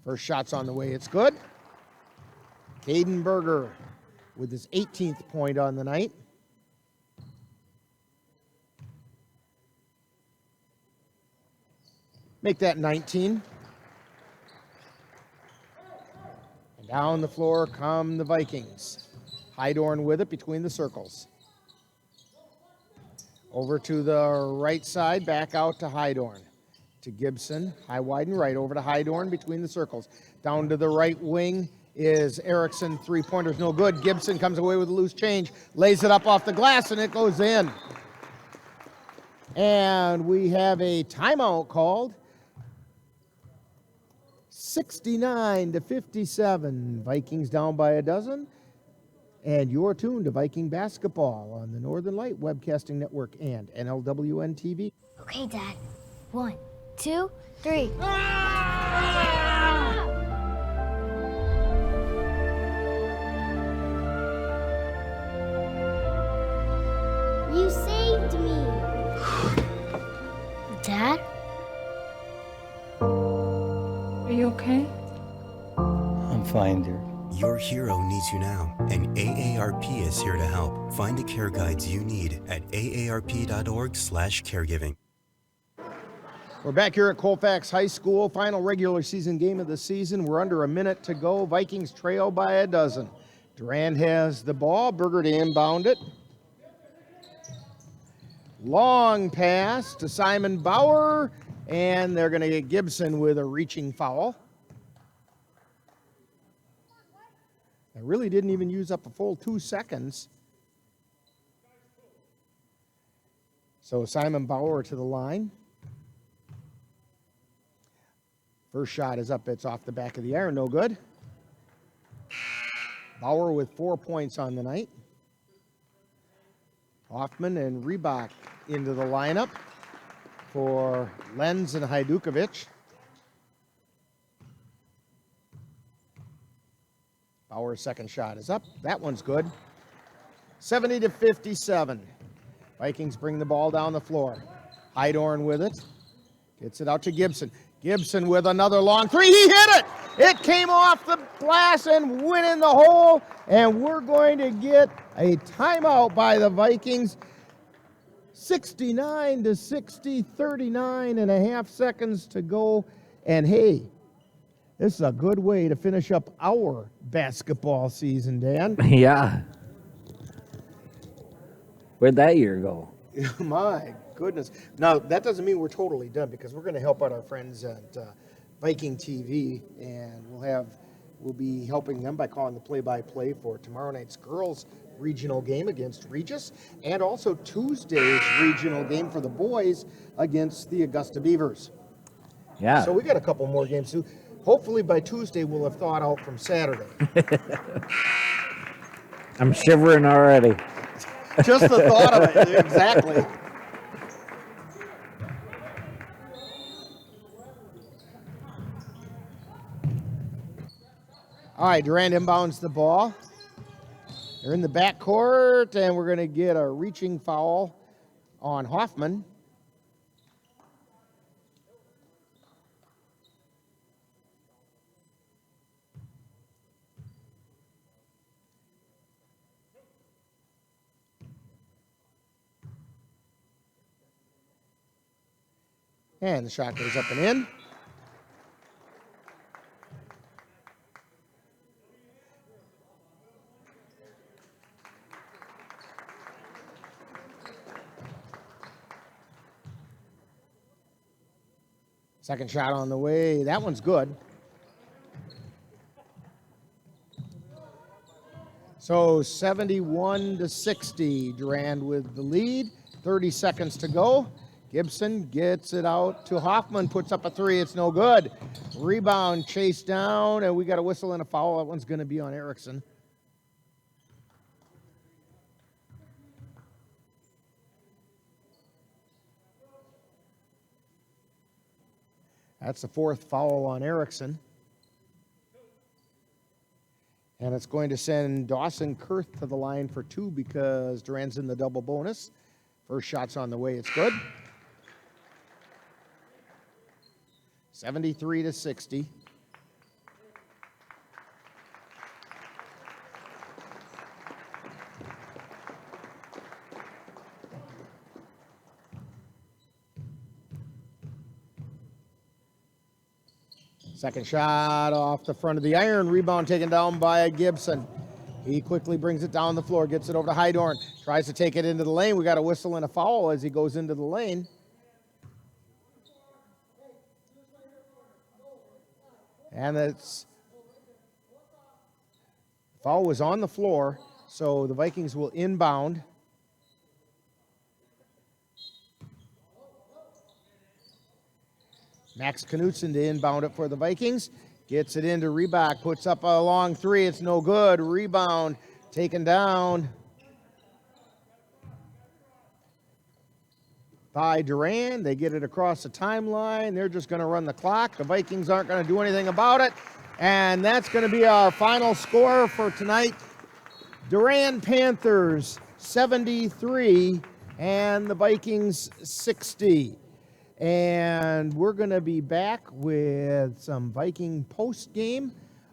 First shot's on the way, it's good. Caden Berger with his 18th point on the night. Make that 19. And down the floor come the Vikings. Hydorn with it between the circles. Over to the right side, back out to Hydorn. To Gibson, high, wide, and right. Over to Hydorn between the circles. Down to the right wing is Erickson. Three-pointer's no good. Gibson comes away with a loose change. Lays it up off the glass, and it goes in. And we have a timeout called. 69-57. Vikings down by a dozen. And you're tuned to Viking basketball on the Northern Light Webcasting Network and NLWN TV. Okay, Dad. 1, 2, 3. You saved me. Dad? Are you okay? I'm fine, dear. Your hero needs you now, and AARP is here to help. Find the care guides you need at aarp.org/caregiving. We're back here at Colfax High School, final regular season game of the season. We're under a minute to go. Vikings trail by a dozen. Durand has the ball. Berger to inbound it. Long pass to Simon Bauer, and they're going to get Gibson with a reaching foul. They really didn't even use up a full 2 seconds. So Simon Bauer to the line. First shot is up, it's off the back of the iron, no good. Bauer with 4 points on the night. Hoffman and Reebok into the lineup for Lenz and Hajdukovic. Bauer's second shot is up. That one's good. 70-57. Vikings bring the ball down the floor. Hydorn with it. Gets it out to Gibson. Gibson with another long three. He hit it! It came off the glass and went in the hole. And we're going to get a timeout by the Vikings. 69-60, 39 and a half seconds to go. And hey, this is a good way to finish up our basketball season, Dan. Yeah. Where'd that year go? My goodness. Now, that doesn't mean we're totally done, because we're going to help out our friends at Viking TV, and we'll be helping them by calling the play-by-play for tomorrow night's girls regional game against Regis, and also Tuesday's regional game for the boys against the Augusta Beavers. Yeah. So we got a couple more games too. Hopefully by Tuesday we'll have thawed out from Saturday. I'm shivering already. Just the thought of it, exactly. All right, Durand inbounds the ball. They're in the backcourt, and we're going to get a reaching foul on Hoffman. And the shot goes up and in. Second shot on the way. That one's good. So 71-60. Durand with the lead. 30 seconds to go. Gibson gets it out to Hoffman, puts up a three. It's no good. Rebound chased down, and we got a whistle and a foul. That one's going to be on Erickson. That's the fourth foul on Erickson. And it's going to send Dawson Kurth to the line for two because Durand's in the double bonus. First shot's on the way. It's good. 73-60. Second shot off the front of the iron. Rebound taken down by Gibson. He quickly brings it down the floor, gets it over to Hydorn. Tries to take it into the lane. We got a whistle and a foul as he goes into the lane. And it's foul was on the floor, so the Vikings will inbound. Max Knutson to inbound it for the Vikings. Gets it into Reebok, puts up a long three. It's no good. Rebound taken down by Durand. They get it across the timeline. They're just going to run the clock. The Vikings aren't going to do anything about it. And that's going to be our final score for tonight. Durand Panthers 73 and the Vikings 60. And we're going to be back with some Viking post-game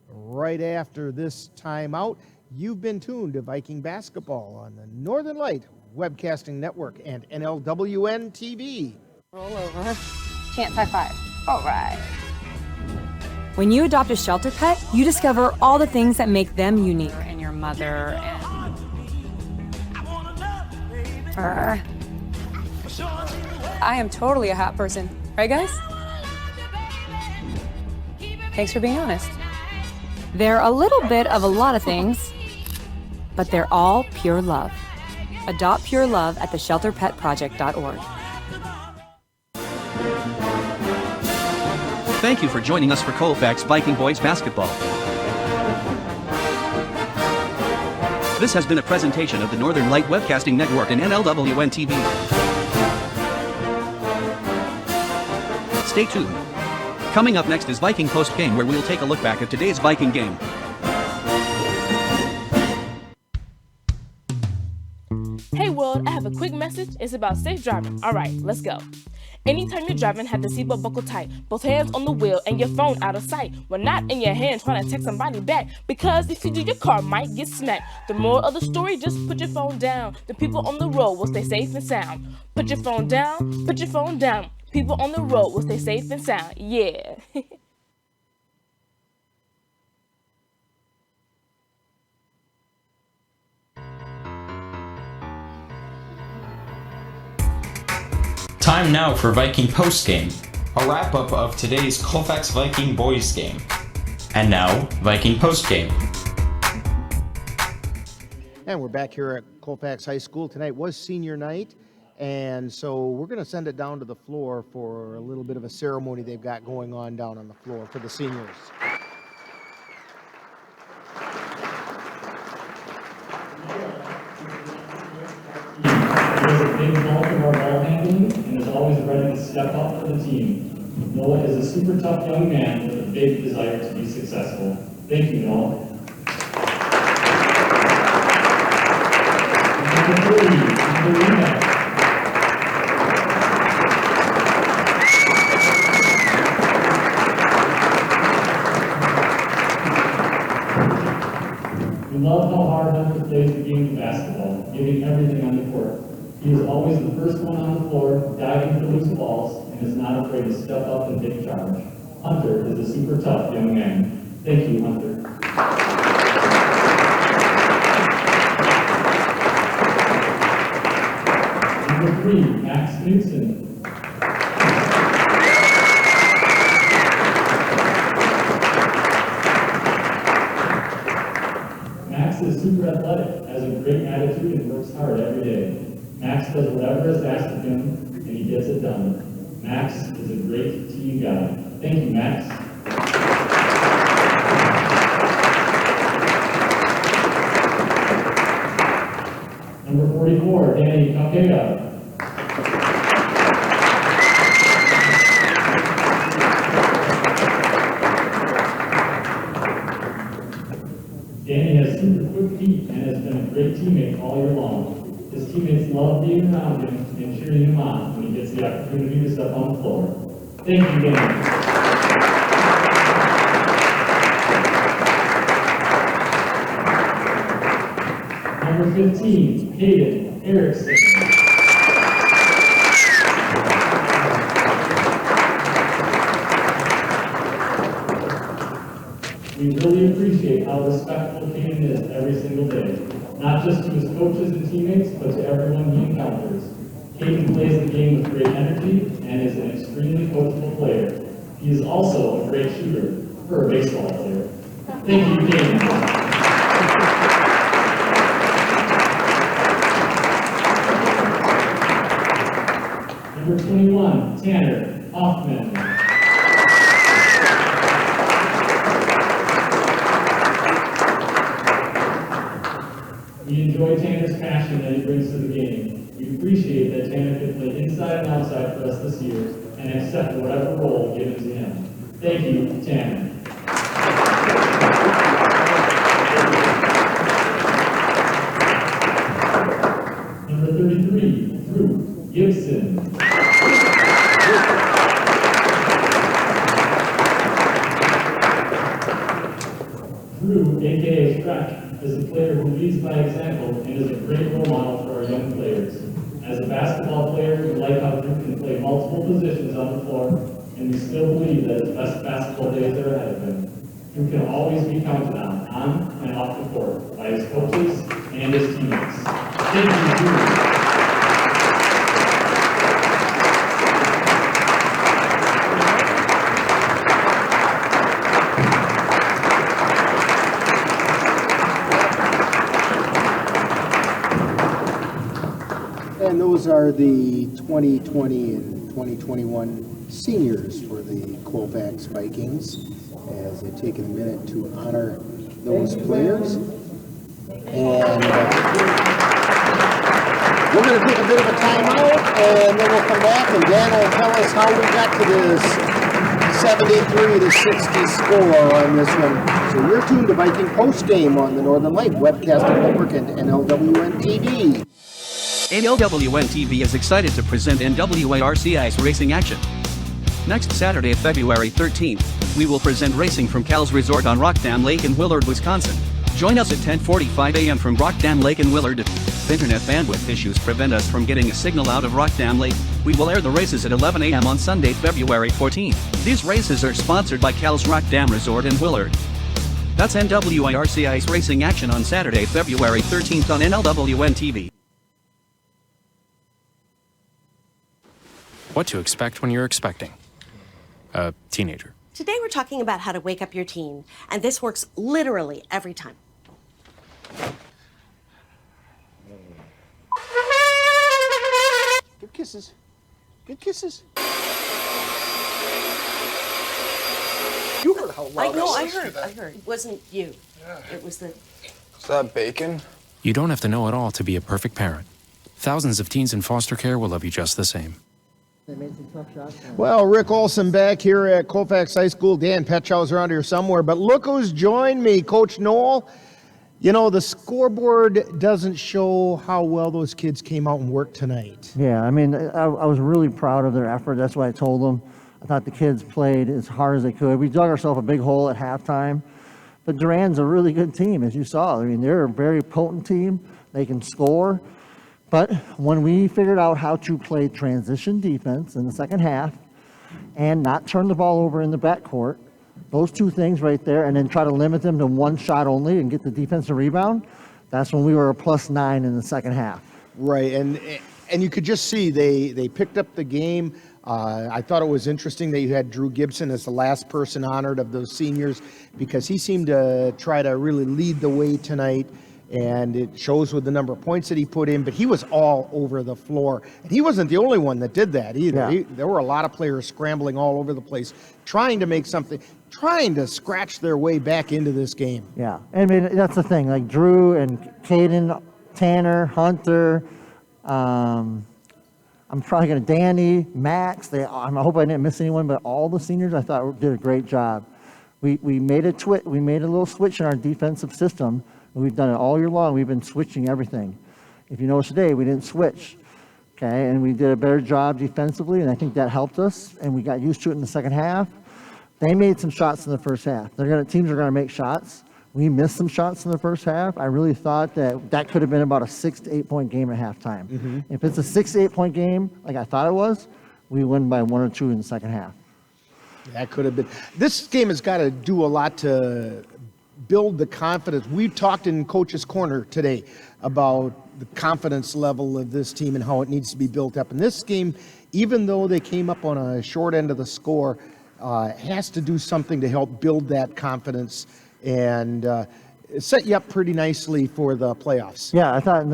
right after this timeout. You've been tuned to Viking basketball on the Northern Light Webcasting Network and NLWN TV. Roll over. Chance high five. All right. When you adopt a shelter pet, you discover all the things that make them unique. And your mother and... I am totally a hat person. Right, guys? Thanks for being honest. They're a little bit of a lot of things, but they're all pure love. Adopt pure love at theshelterpetproject.org. Thank you for joining us for Colfax Viking Boys Basketball. This has been a presentation of the Northern Light Webcasting Network and NLWN TV. Stay tuned. Coming up next is Viking Post Game, where we'll take a look back at today's Viking game. Hey world, I have a quick message. It's about safe driving. All right, let's go. Anytime you're driving, have the seatbelt buckled tight. Both hands on the wheel and your phone out of sight. When not in your hand, trying to text somebody back. Because if you do, your car might get smacked. The moral of the story, just put your phone down. The people on the road will stay safe and sound. Put your phone down, put your phone down. People on the road will stay safe and sound. Yeah. Time now for Viking postgame, a wrap-up of today's Colfax Viking boys game. And now, Viking postgame. And we're back here at Colfax High School. Tonight was senior night, and so we're going to send it down to the floor for a little bit of a ceremony they've got going on down on the floor for the seniors. He is a big bulk of our ball handling and is always ready to step up for the team. Noah is a super tough young man with a big desire to be successful. Thank you, Noah. Number 3, we love how hard Hunter plays the game of basketball, giving everything on the court. He is always the first one on the floor, diving for loose balls, and is not afraid to step up and take charge. Hunter is a super tough young man. Thank you, Hunter. Number 3, Max Knudsen. Max is super athletic, has a great attitude, and works hard every day. Max does whatever is asked of him, and he gets it done. Max is a great team guy. Thank you, Max. Number 44, Danny Kakea. Danny has super quick feet and has been a great teammate all year long. His teammates love being around him and cheering him on when he gets the opportunity to step on the floor. Thank you, Danny. Number 15, Hayden Erickson. We really appreciate how respectful Hayden is every single day, not just to his coaches and teammates, but to everyone he encounters. Hayden plays the game with great energy and is an extremely coachable player. He is also a great shooter for a baseball player. Thank you, Hayden. Number 21, Tanner Hoffman. We enjoy Tanner's passion that he brings to the game. We appreciate that Tanner can play inside and outside for us this year and accept whatever role given to him. Thank you, Tanner. Number 33, Drew Gibson. Drew, a.k.a. Shrek, is a player who leads by example and is a great role model for our young players. As a basketball player, we like how Drew can play multiple positions on the floor, and we still believe that his best basketball days are ahead of him. Drew can always be counted on and off the court, by his coaches and his teammates. Thank you, Drew. And those are the 2020 and 2021 seniors for the Colfax Vikings, as they take a minute to honor those players. And we're going to take a bit of a timeout, and then we'll come back, and Dan will tell us how we got to this 73-60 score on this one. So you're tuned to Viking Postgame on the Northern Light Webcasting Network and NLWN TV. NLWN TV is excited to present NWARCI's racing action. Next Saturday, February 13th, we will present racing from Cal's Resort on Rockdam Lake in Willard, Wisconsin. Join us at 10:45 a.m. from Rockdam Lake in Willard. If internet bandwidth issues prevent us from getting a signal out of Rockdam Lake, we will air the races at 11 a.m. on Sunday, February 14th. These races are sponsored by Cal's Rockdam Resort in Willard. That's NWARCI's racing action on Saturday, February 13th on NLWN TV. What to expect when you're expecting a teenager. Today we're talking about how to wake up your teen, and this works literally every time. Good kisses. Good kisses. You heard how loud I heard. It wasn't you. It was the... Is that bacon? You don't have to know it all to be a perfect parent. Thousands of teens in foster care will love you just the same. Well, Rick Olson back here at Colfax High School. Dan Petschau's around here somewhere, but look who's joined me, Coach Noel. You know, the scoreboard doesn't show how well those kids came out and worked tonight. Yeah, I mean, I was really proud of their effort. That's why I told them. I thought the kids played as hard as they could. We dug ourselves a big hole at halftime, but Durand's a really good team, as you saw. I mean, they're a very potent team. They can score. But when we figured out how to play transition defense in the second half and not turn the ball over in the backcourt, those two things right there, and then try to limit them to one shot only and get the defensive rebound, that's when we were a +9 in the second half. Right, and you could just see they picked up the game. I thought it was interesting that you had Drew Gibson as the last person honored of those seniors because he seemed to try to really lead the way tonight. And it shows with the number of points that he put in, but he was all over the floor. And he wasn't the only one that did that either. Yeah. There were a lot of players scrambling all over the place, trying to make something, trying to scratch their way back into this game. Yeah, I mean, that's the thing. Like Drew and Caden, Tanner, Hunter, I'm probably going to Danny, Max. I hope I didn't miss anyone, but all the seniors I thought did a great job. We made a little switch in our defensive system. We've done it all year long. We've been switching everything. If you notice today, we didn't switch, okay? And we did a better job defensively, and I think that helped us, and we got used to it in the second half. They made some shots in the first half. Teams are going to make shots. We missed some shots in the first half. I really thought that could have been about a 6 to 8 point game at halftime. Mm-hmm. If it's a 6 to 8 point game, like I thought it was, we win by 1 or 2 in the second half. That could have been. This game has got to do a lot to build the confidence. We talked in Coach's Corner today about the confidence level of this team and how it needs to be built up. And this game, even though they came up on a short end of the score, has to do something to help build that confidence and set you up pretty nicely for the playoffs. Yeah, I thought,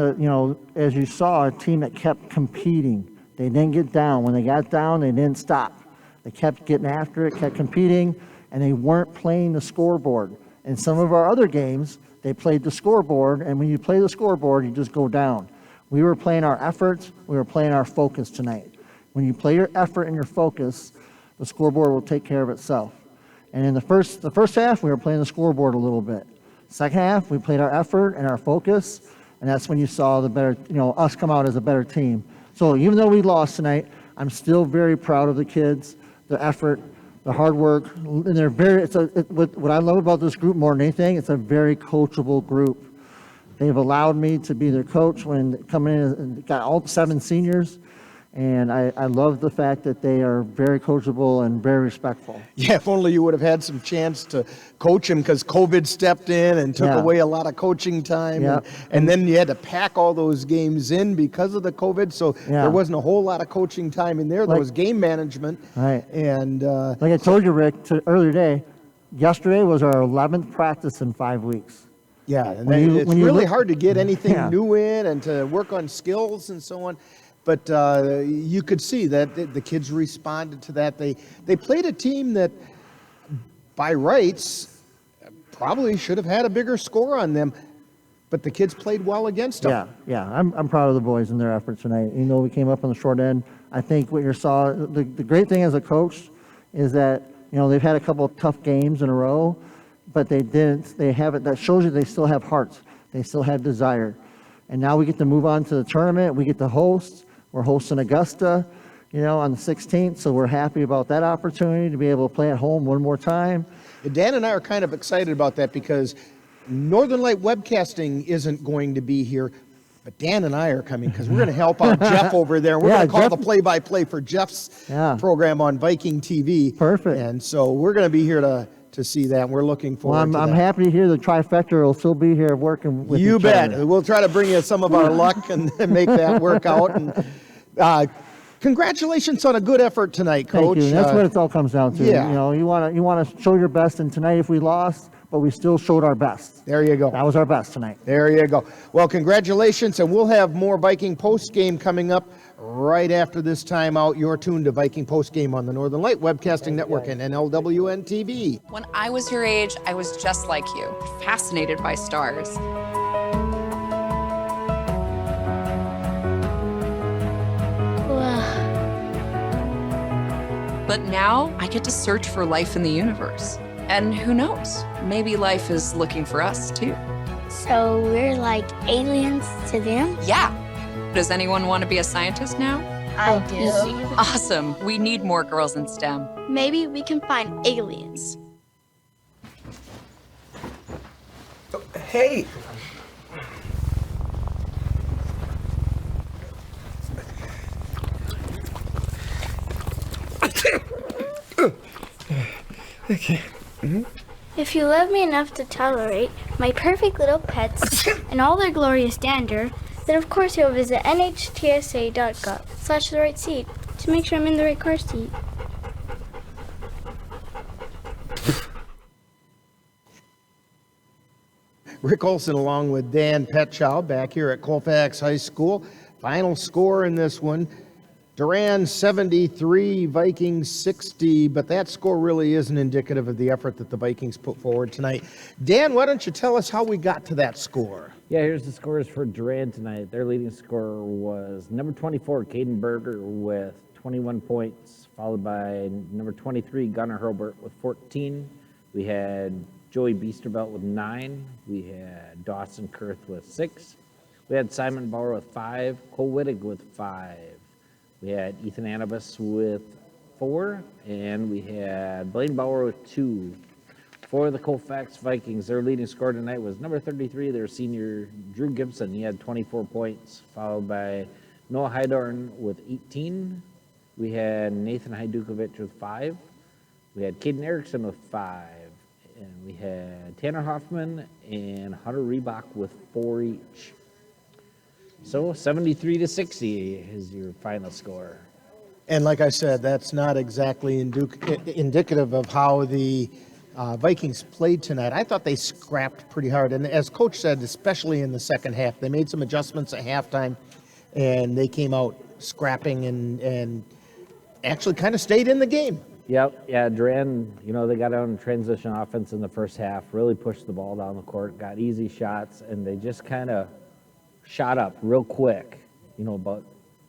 as you saw, a team that kept competing. They didn't get down. When they got down, they didn't stop. They kept getting after it, kept competing, and they weren't playing the scoreboard. In some of our other games, they played the scoreboard, and when you play the scoreboard, you just go down. We were playing our efforts, we were playing our focus tonight. When you play your effort and your focus, the scoreboard will take care of itself. And in the first half, we were playing the scoreboard a little bit. Second half, we played our effort and our focus, and that's when you saw the better, us come out as a better team. So even though we lost tonight, I'm still very proud of the kids, the effort, the hard work, and they're what I love about this group more than anything, it's a very coachable group. They've allowed me to be their coach when coming in and got all 7 seniors, and I love the fact that they are very coachable and very respectful. Yeah, if only you would have had some chance to coach him because COVID stepped in and took away a lot of coaching time. Yep. And then you had to pack all those games in because of the COVID, so there wasn't a whole lot of coaching time in there. There was game management. Right. And like I told you, Rick, earlier today, yesterday was our 11th practice in 5 weeks. Yeah, and it's really hard to get anything new in and to work on skills and so on. But you could see that the kids responded to that. They played a team that, by rights, probably should have had a bigger score on them, but the kids played well against them. Yeah. I'm proud of the boys and their efforts tonight. You know, we came up on the short end. I think what you saw, the great thing as a coach is that, they've had a couple of tough games in a row, but they didn't. They have it. That shows you they still have hearts. They still have desire. And now we get to move on to the tournament. We get to host. We're hosting Augusta, on the 16th. So we're happy about that opportunity to be able to play at home one more time. Dan and I are kind of excited about that because Northern Light Webcasting isn't going to be here, but Dan and I are coming because we're going to help out Jeff over there. We're going to call Jeff, the play-by-play for Jeff's program on Viking TV. Perfect. And so we're going to be here to see that. We're looking forward to that. I'm happy to hear the trifecta will still be here working with You each bet. other. We'll try to bring you some of our luck and make that work out. And congratulations on a good effort tonight, Coach. Thank you. That's what it all comes down to. Yeah. You want to show your best, and tonight if we lost, but we still showed our best. There you go. That was our best tonight. There you go. Well, congratulations, and we'll have more Viking post game coming up right after this timeout. You're tuned to Viking post game on the Northern Light Webcasting Network and NLWN TV. When I was your age, I was just like you, fascinated by stars. But now I get to search for life in the universe. And who knows, maybe life is looking for us too. So we're like aliens to them? Yeah. Does anyone want to be a scientist now? I do. Awesome. We need more girls in STEM. Maybe we can find aliens. Hey! Okay. If you love me enough to tolerate my perfect little pets and all their glorious dander, then of course you'll visit nhtsa.gov/the right seat to make sure I'm in the right car seat. Rick Olson along with Dan Petchow back here at Colfax High School. Final score in this one, Durand 73, Vikings 60, but that score really isn't indicative of the effort that the Vikings put forward tonight. Dan, why don't you tell us how we got to that score? Yeah, here's the scores for Durand tonight. Their leading scorer was number 24, Caden Berger, with 21 points, followed by number 23, Gunnar Hurlbert, with 14. We had Joey Biestervelt with 9. We had Dawson Kurth with 6. We had Simon Bauer with 5. Cole Wittig with 5. We had Ethan Anibus with 4. And we had Blaine Bauer with 2. For the Colfax Vikings, their leading scorer tonight was number 33, their senior Drew Gibson. He had 24 points, followed by Noah Heidorn with 18. We had Nathan Hajdukovic with 5. We had Caden Erickson with 5. And we had Tanner Hoffman and Hunter Reebok with 4 each. So 73-60 is your final score. And like I said, that's not exactly indicative of how the Vikings played tonight. I thought they scrapped pretty hard. And as Coach said, especially in the second half, they made some adjustments at halftime, and they came out scrapping and actually kind of stayed in the game. Yep, yeah, Durand, they got on transition offense in the first half, really pushed the ball down the court, got easy shots, and they just kind of shot up real quick, about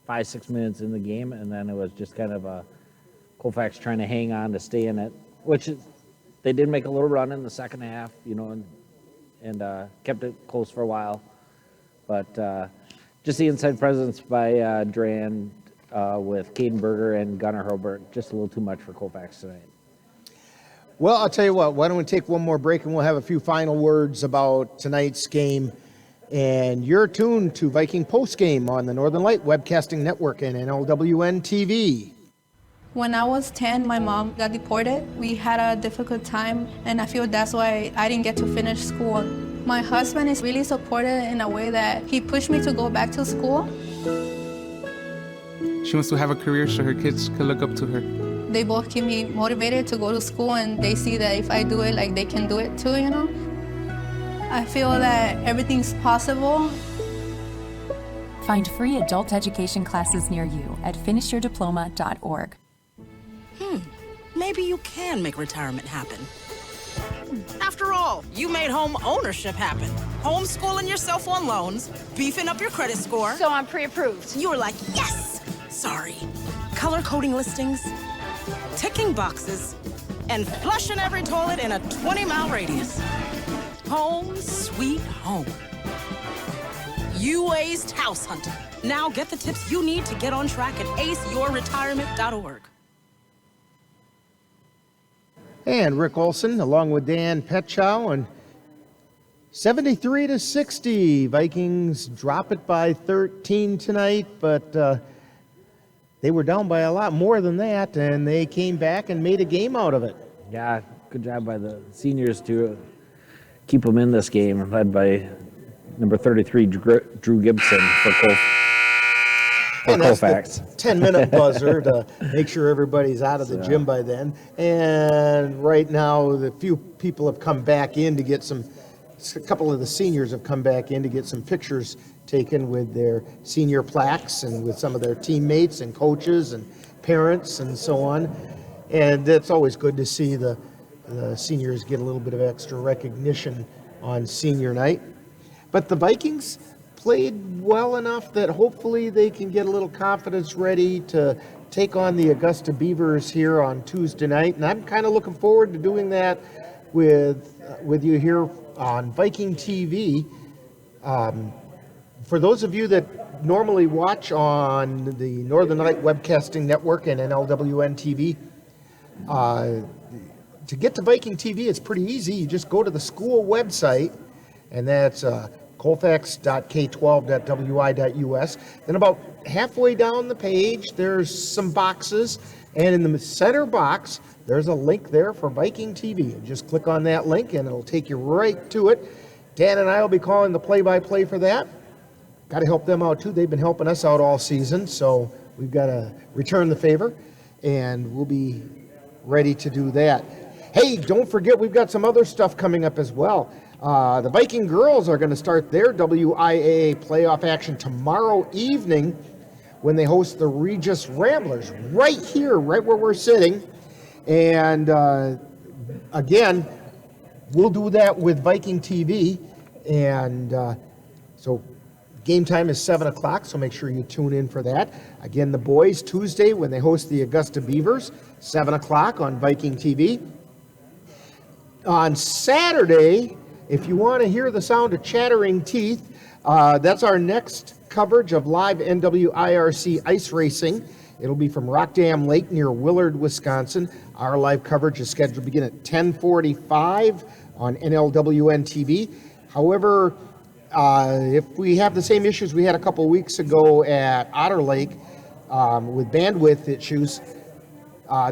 5-6 minutes in the game, and then it was just kind of a Colfax trying to hang on to stay in it, which they did make a little run in the second half, and kept it close for a while. But just the inside presence by Durand with Caden Berger and Gunnar Hurlbert, just a little too much for Colfax tonight. Well, I'll tell you what, why don't we take one more break and we'll have a few final words about tonight's game. And you're tuned to Viking Postgame on the Northern Light Webcasting Network and NLWN TV. When I was 10, my mom got deported. We had a difficult time, and I feel that's why I didn't get to finish school. My husband is really supportive in a way that he pushed me to go back to school. She wants to have a career so her kids can look up to her. They both keep me motivated to go to school, and they see that if I do it, they can do it too, I feel that everything's possible. Find free adult education classes near you at finishyourdiploma.org. Maybe you can make retirement happen. After all, you made home ownership happen. Homeschooling yourself on loans, beefing up your credit score. So I'm pre-approved. You were like, yes! Sorry. Color coding listings, ticking boxes, and flushing every toilet in a 20-mile radius. Home sweet home. You aced House Hunting. Now get the tips you need to get on track at aceyourretirement.org. And Rick Olson, along with Dan Petchow, and 73-60. Vikings drop it by 13 tonight, but they were down by a lot more than that, and they came back and made a game out of it. Yeah, good job by the seniors to keep them in this game, led by number 33, Drew Gibson for Colfax. 10-minute buzzer to make sure everybody's out of the gym by then. And right now, the few people have come back in to get a couple of the seniors have come back in to get some pictures taken with their senior plaques and with some of their teammates and coaches and parents and so on. And it's always good to see the seniors get a little bit of extra recognition on senior night. But the Vikings played well enough that hopefully they can get a little confidence ready to take on the Augusta Beavers here on Tuesday night. And I'm kind of looking forward to doing that with you here on Viking TV. For those of you that normally watch on the Northern Light Webcasting Network and NLWN TV, to get to Viking TV, it's pretty easy. You just go to the school website, and that's colfax.k12.wi.us. Then about halfway down the page, there's some boxes, and in the center box, there's a link there for Viking TV. You just click on that link, and it'll take you right to it. Dan and I will be calling the play-by-play for that. Got to help them out, too. They've been helping us out all season, so we've got to return the favor, and we'll be ready to do that. Hey, don't forget, we've got some other stuff coming up as well. The Viking girls are going to start their WIAA playoff action tomorrow evening when they host the Regis Ramblers right here, right where we're sitting. And again, we'll do that with Viking TV. And so game time is 7 o'clock, so make sure you tune in for that. Again, the boys, Tuesday, when they host the Augusta Beavers, 7 o'clock on Viking TV. On Saturday, if you want to hear the sound of chattering teeth, that's our next coverage of live NWIRC ice racing. It'll be from Rock Dam Lake near Willard, Wisconsin. Our live coverage is scheduled to begin at 10:45 on NLWN TV. However, if we have the same issues we had a couple weeks ago at Otter Lake with bandwidth issues,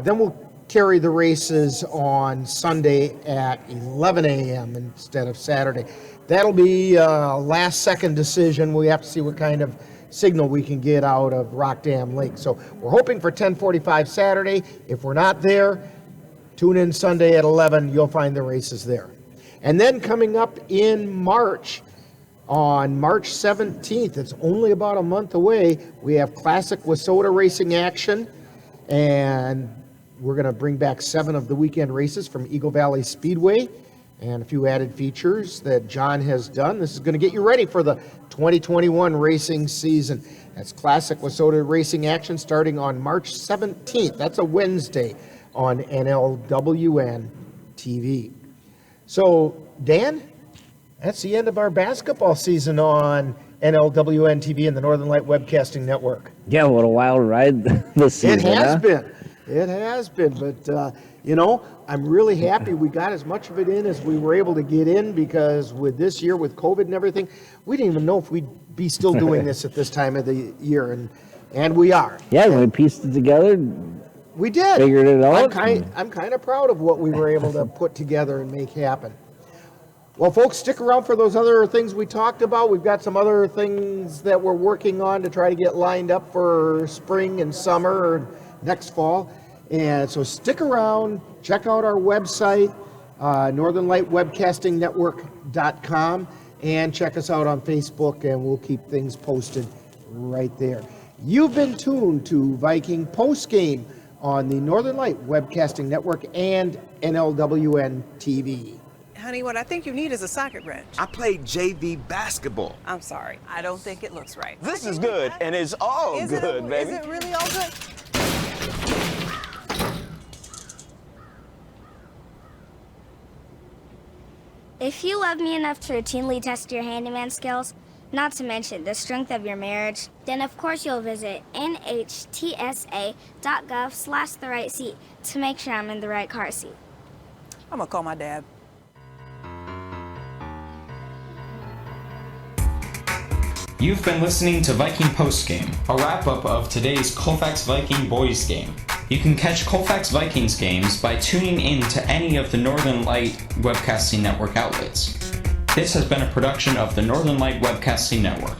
then we'll carry the races on Sunday at 11 a.m. instead of Saturday. That'll be a last-second decision. We have to see what kind of signal we can get out of Rock Dam Lake. So we're hoping for 10:45 Saturday. If we're not there, tune in Sunday at 11. You'll find the races there. And then coming up in March, on March 17th, it's only about a month away, we have Classic Wissota racing action, and we're going to bring back 7 of the weekend races from Eagle Valley Speedway and a few added features that John has done. This is going to get you ready for the 2021 racing season. That's Classic Wissota racing action starting on March 17th. That's a Wednesday on NLWN TV. So, Dan, that's the end of our basketball season on NLWN TV and the Northern Light Webcasting Network. Yeah, what a wild ride this season. It has been. It has been, but I'm really happy we got as much of it in as we were able to get in, because with this year, with COVID and everything, we didn't even know if we'd be still doing this at this time of the year, and we are. Yeah, we pieced it together. We did. Figured it out. I'm kind of proud of what we were able to put together and make happen. Well, folks, stick around for those other things we talked about. We've got some other things that we're working on to try to get lined up for spring and summer or next fall. And so stick around, check out our website, northernlightwebcastingnetwork.com, and check us out on Facebook, and we'll keep things posted right there. You've been tuned to Viking Postgame on the Northern Light Webcasting Network and NLWN TV. Honey, what I think you need is a socket wrench. I played JV basketball. I'm sorry. I don't think it looks right. This is good, and it's all good, baby. Is it really all good? If you love me enough to routinely test your handyman skills, not to mention the strength of your marriage, then of course you'll visit nhtsa.gov/therightseat to make sure I'm in the right car seat. I'm gonna call my dad. You've been listening to Viking Postgame, a wrap-up of today's Colfax Viking boys game. You can catch Colfax Vikings games by tuning in to any of the Northern Light Webcasting Network outlets. This has been a production of the Northern Light Webcasting Network.